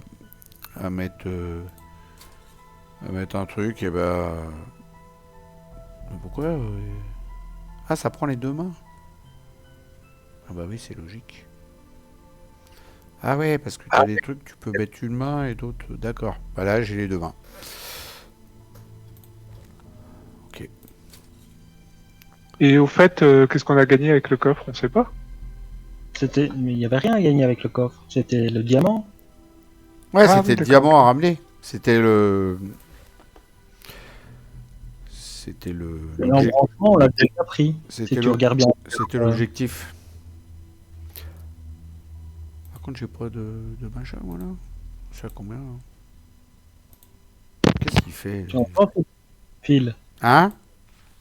mettre, un truc, et ben... Pourquoi Ah, ça prend les deux mains. Ah bah oui, c'est logique. Ah ouais, parce que t'as des trucs, tu peux mettre une main et d'autres... D'accord. Bah là, j'ai les deux mains. Ok. Et au fait, qu'est-ce qu'on a gagné avec le coffre? On sait pas. Mais il n'y avait rien à gagner avec le coffre. C'était le diamant. Ouais, Ah c'était oui, le d'accord. diamant à ramener. C'était le... C'était le... Et l'embranchement, on l'a déjà pris. Si C'était tu regardes bien. C'était l'objectif. Par contre, j'ai pas de machin, voilà. C'est à combien, là? Qu'est-ce qu'il fait, Tu lui? entends, Phil? Hein?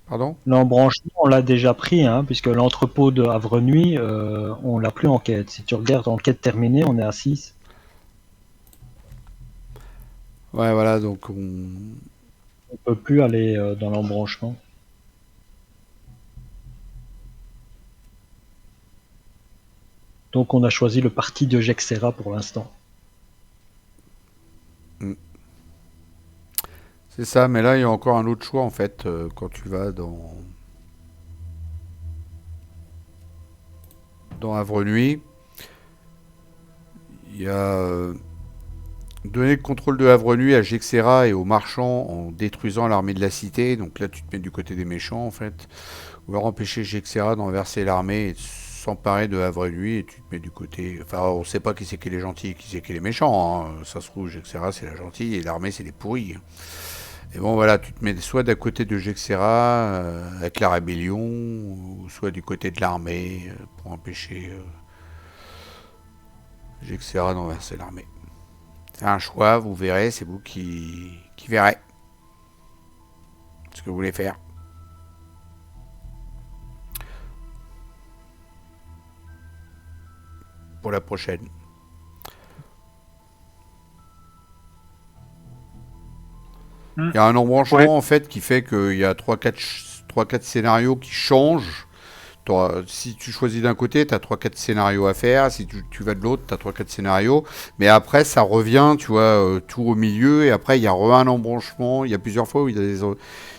Pardon? L'embranchement, on l'a déjà pris, hein, puisque l'entrepôt de Havre-Nuit, on l'a plus en quête. Si tu regardes en quête terminée, on est à 6. Ouais, voilà, donc On peut plus aller dans l'embranchement. Donc on a choisi le parti de Jexera pour l'instant. c'est ça, mais là, il y a encore un autre choix, en fait, quand tu vas dans Havre-Nuit. Il y a donner le contrôle de Havre-Nuit à Jexera et aux marchands en détruisant l'armée de la cité. Donc là, tu te mets du côté des méchants, en fait. Ou alors empêcher Jexera d'enverser l'armée et de s'emparer de Havre-Nuit et tu te mets du côté... Enfin, on sait pas qui c'est qui est les gentils et qui c'est qui est les méchants, hein. Ça se trouve, Jexera, c'est la gentille et l'armée, c'est les pourris. Et bon, voilà, tu te mets soit d'un côté de Jexera avec la rébellion, ou soit du côté de l'armée pour empêcher Jexera d'enverser l'armée. C'est un choix, vous verrez, c'est vous qui verrez ce que vous voulez faire. Pour la prochaine. Il y a un embranchement, Ouais. en fait, qui fait qu'il y a 3-4 scénarios qui changent. Si tu choisis d'un côté, tu as 3-4 scénarios à faire. Si tu vas de l'autre, tu as 3-4 scénarios. Mais après, ça revient, tu vois, tout au milieu. Et après, il y a un embranchement. Il y a plusieurs fois où il y a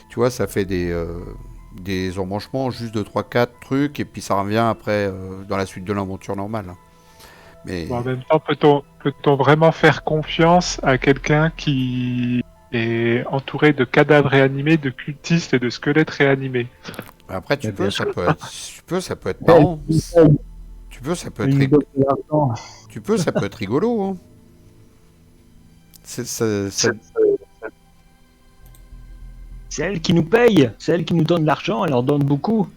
tu vois, ça fait des embranchements juste de 3-4 trucs. Et puis ça revient après dans la suite de l'aventure normale. Mais Bon, en même temps, peut-on vraiment faire confiance à quelqu'un qui est entouré de cadavres réanimés, de cultistes et de squelettes réanimés? après, Mais bien sûr. ça peut être marrant. Tu peux, ça peut être, Une rig- idole de l'argent. ça peut être rigolo, hein. C'est elle qui nous paye, c'est elle qui nous donne l'argent, elle en donne beaucoup.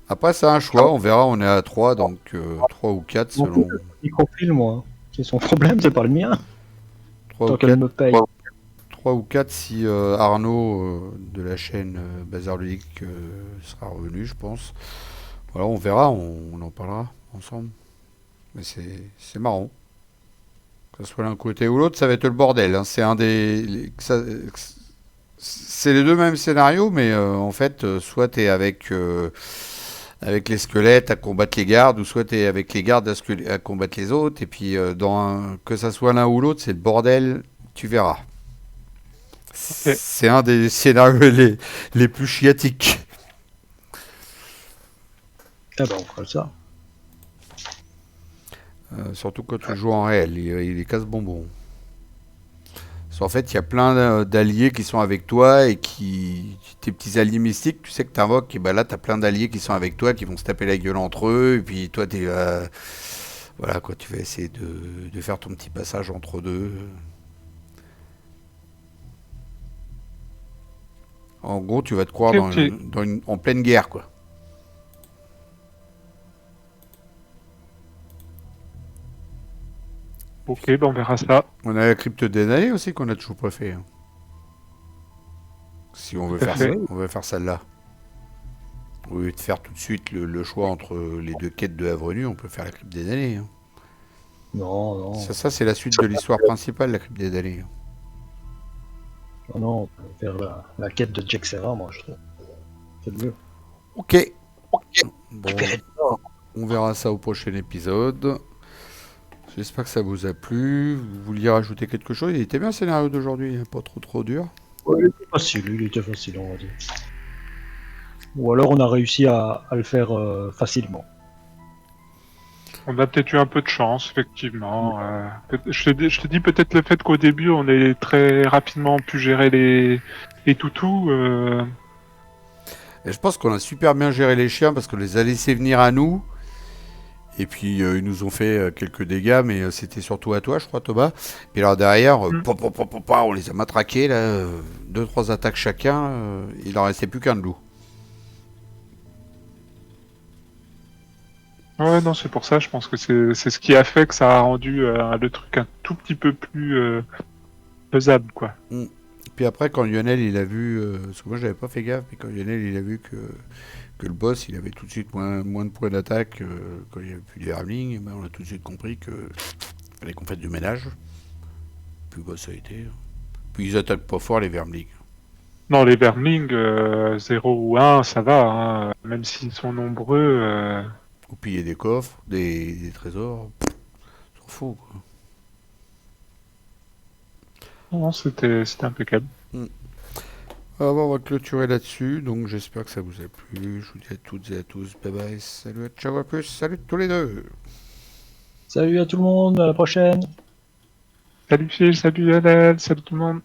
Après, c'est un choix, on verra, on est à 3, donc 3 ou 4 selon. Microfilm, moi. C'est son problème, c'est pas le mien. 3 Tant ou qu'elle 4, me paye. 3 ou 4 si Arnaud de la chaîne Bazar Ludique sera revenu, je pense. Voilà, on verra, on en parlera ensemble. Mais c'est marrant. Que ce soit l'un côté ou l'autre, ça va être le bordel, hein. C'est un c'est les deux mêmes scénarios, mais en fait, soit t'es avec les squelettes à combattre les gardes, ou soit t'es avec les gardes à combattre les autres, et puis que ça soit l'un ou l'autre, c'est le bordel, tu verras. C'est un des scénarios les plus chiatiques. Ah ben, on fera ça. Surtout quand tu joues en réel, il est casse-bonbon. En fait, il y a plein d'alliés qui sont avec toi et tes petits alliés mystiques, tu sais que t'invoques, et ben là, t'as plein d'alliés qui sont avec toi, qui vont se taper la gueule entre eux, et puis toi, voilà, quoi, tu vas essayer de faire ton petit passage entre deux. En gros, tu vas te croire Ok, en pleine guerre, quoi. ok, ben on verra ça. On a la crypte des années aussi qu'on a toujours pas fait, hein. Si on veut Tout à faire fait. ça, on veut faire celle-là. Au lieu de faire tout de suite le choix entre les deux quêtes de Avenue, on peut faire la crypte des années, hein. Non, non. Ça c'est la suite de l'histoire principale, la crypte des années. Non, on peut faire la quête de Jack Serra, moi, je trouve. C'est mieux. Ok. Bon, on verra ça au prochain épisode. J'espère que ça vous a plu. Vous vouliez rajouter quelque chose? Il était bien le scénario d'aujourd'hui, hein, pas trop dur. Ouais, il était facile, on va dire. Ou alors on a réussi à le faire facilement. On a peut-être eu un peu de chance, effectivement. Je te dis peut-être le fait qu'au début, on ait très rapidement pu gérer les toutous. Et je pense qu'on a super bien géré les chiens parce qu'on les a laissés venir à nous. Et puis ils nous ont fait quelques dégâts, mais c'était surtout à toi, je crois, Thomas. Et alors derrière, on les a matraqués, là, 2-3 attaques chacun. Il en restait plus qu'un de loup. Ouais, non, c'est pour ça, je pense que c'est ce qui a fait que ça a rendu le truc un tout petit peu plus faisable, quoi. Puis après, quand Lionel il a vu, parce que moi j'avais pas fait gaffe, mais quand Lionel il a vu que le boss il avait tout de suite moins de points d'attaque quand il n'y avait plus de vermling, ben, on a tout de suite compris que fallait qu'on fasse du ménage. Puis bah, ça a été. Puis ils attaquent pas fort les vermlings. Non, les vermlings, 0 ou 1, ça va, hein, même s'ils sont nombreux. Ou piller des coffres, des trésors, s'en fout quoi. Non, c'était impeccable. Ah, bon, on va clôturer là-dessus, donc j'espère que ça vous a plu. Je vous dis à toutes et à tous, bye bye, salut, ciao, à plus, salut tous les deux. Salut à tout le monde, à la prochaine. Salut Phil, salut Lionel, salut tout le monde.